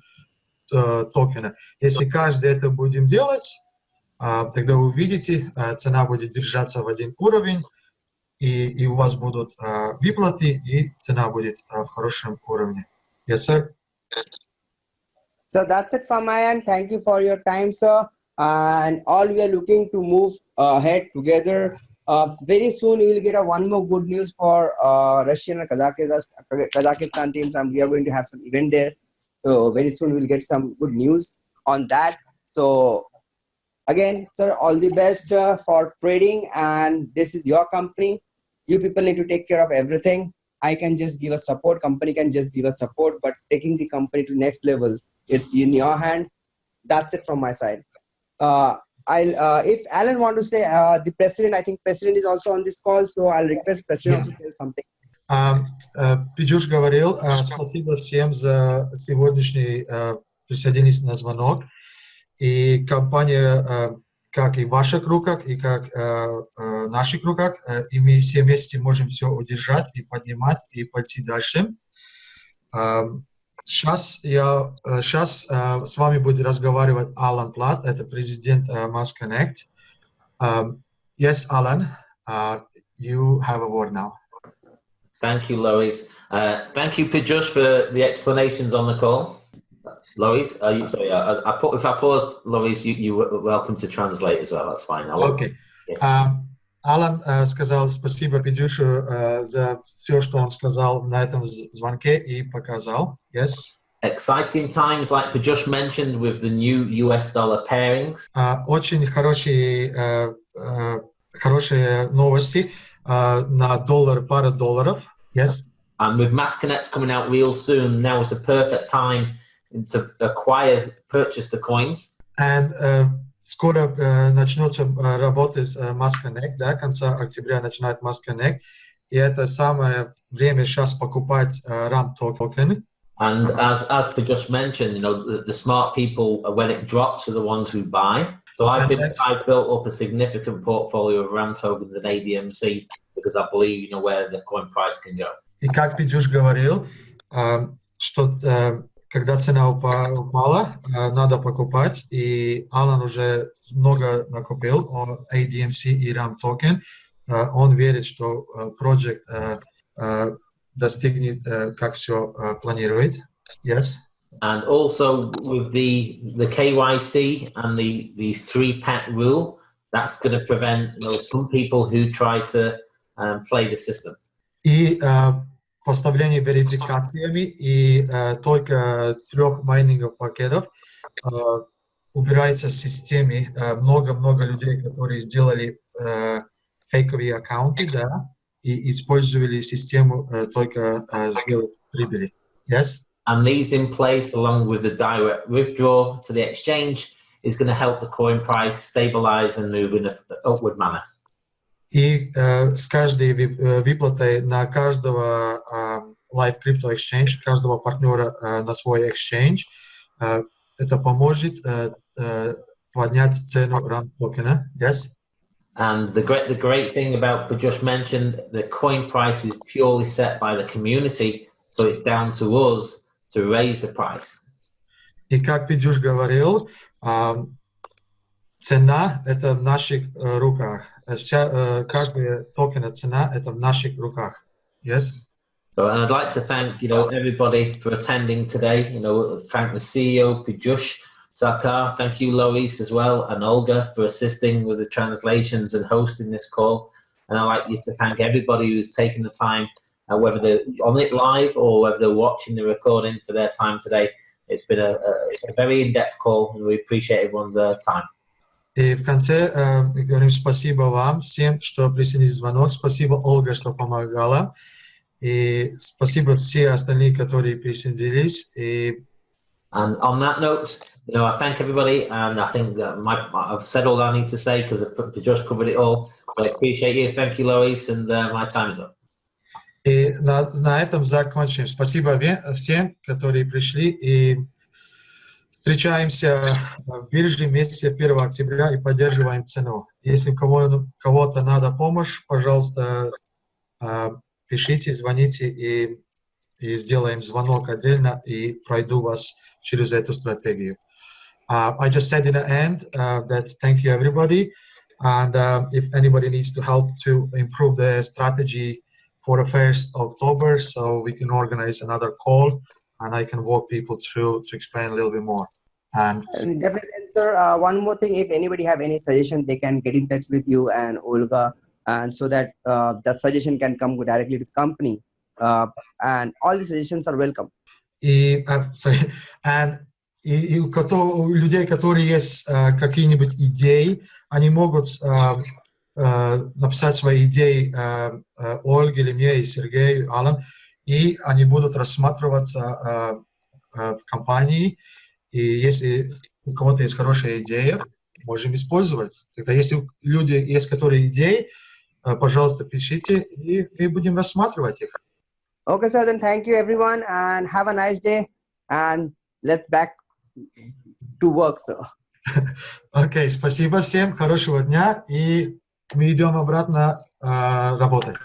токена. Если каждый это будем делать, тогда вы увидите, цена будет держаться в один уровень, и у вас будут выплаты, и цена будет в хорошем уровне. Yes, sir? So that's it from my end. Thank you for your time, sir. And all we are looking to move ahead together. Very soon we will get one more good news for Russian and Kazakhstan teams, and we are going to have some event there. So very soon we'll get some good news on that. So again, sir, all the best for trading, and this is your company. You people need to take care of everything. I can just give a support, company can just give a support, but taking the company to next level, it's in your hand. That's it from my side. If Alan want to say, the president, I think president is also on this call, so I'll request president to tell something. Пидюш говорил, спасибо всем за сегодняшний присоединиться на звонок. И компания, как и в ваших руках, и как в наших руках, и мы все вместе можем все удержать и поднимать, и пойти дальше. Сейчас с вами будет разговаривать Алан Плат, это президент MASSCONNECTS. Yes, Alan, you have a word now. Thank you, Lois. Thank you, Pidgesh, for the explanations on the call. Lois, if I pause, Lois, you're welcome to translate as well. That's fine. Okay. Алан сказал спасибо Пидюшу за все, что он сказал на этом звонке и показал. Yes. Exciting times, like Pidgesh mentioned, with the new US dollar pairings. Очень хорошие новости на пара долларов. Yes. And with MASSCONNECTS coming out real soon, now is a perfect time to purchase the coins. And скоро начнется работа с MASSCONNECTS, да, конца октября начинает MASSCONNECTS, и это самое время сейчас покупать RAM token. And as Pidgesh mentioned, the smart people, when it drops, are the ones who buy. So I've built up a significant portfolio of RAM tokens and ADMC because I believe where the coin price can go. И как Пидюш говорил, что когда цена упала, надо покупать, и Алан уже много накупил ADMC и RAM токен. Он верит, что проект достигнет, как все планирует. Yes. And also with the KYC and the 3-pack rule, that's going to prevent some people who try to play the system. И поставление верификациями и только 3 майнинговых пакетов убирается в системе. Много людей, которые сделали фейковые аккаунты, да, и использовали систему только сделать прибыли. Yes? And these in place, along with the direct withdrawal to the exchange, is going to help the coin price stabilize and move in an upward manner. И с каждой выплатой на каждого Live Crypto Exchange, каждого партнера на свой exchange, это поможет поднять цену RAM токена. Yes? And the great thing about what Josh mentioned, the coin price is purely set by the community, so it's down to us to raise the price. И как Петюш говорил, цена – это в наших руках. Каждая токена цена – это в наших руках. Yes? So, and I'd like to thank, everybody for attending today. Thank the CEO, Piyush Sarkar. Thank you, Lois, as well, and Olga for assisting with the translations and hosting this call. And I'd like you to thank everybody who's taken the time, whether they're on it live or whether they're watching the recording, for their time today. It's been a very in-depth call, and we appreciate everyone's time. И в конце говорим спасибо вам всем, что присоединились в звонок. Спасибо, Ольга, что помогала. И спасибо все остальные, которые присоединились. And on that note, I thank everybody, and I think that I've said all I need to say because Josh covered it all. So I appreciate you. Thank you, Lois, and my time is up. И на этом закончим. Спасибо всем, которые пришли. И встречаемся в бирже месяце 1 октября и поддерживаем цену. Если у кого-то надо помощь, пожалуйста, пишите, звоните, и сделаем звонок отдельно, и пройду вас через эту стратегию. I just said in the end that thank you everybody, and if anybody needs to help to improve the strategy for the 1st October, so we can organize another call, and I can walk people through to explain a little bit more. And definitely, sir, one more thing, if anybody have any suggestion, they can get in touch with you and Olga, and so that the suggestion can come directly to the company, and all the suggestions are welcome. И у людей, которые есть какие-нибудь идеи, они могут написать свои идеи Ольге или мне, и Сергею, Алан, и они будут рассматриваться в компании. И если у кого-то есть хорошая идея, можем использовать. Тогда если люди есть, которые идеи, пожалуйста, пишите, и мы будем рассматривать их. Okay, sir, then thank you everyone, and have a nice day, and let's back to work, sir. Окей, спасибо всем, хорошего дня, и мы идем обратно работать.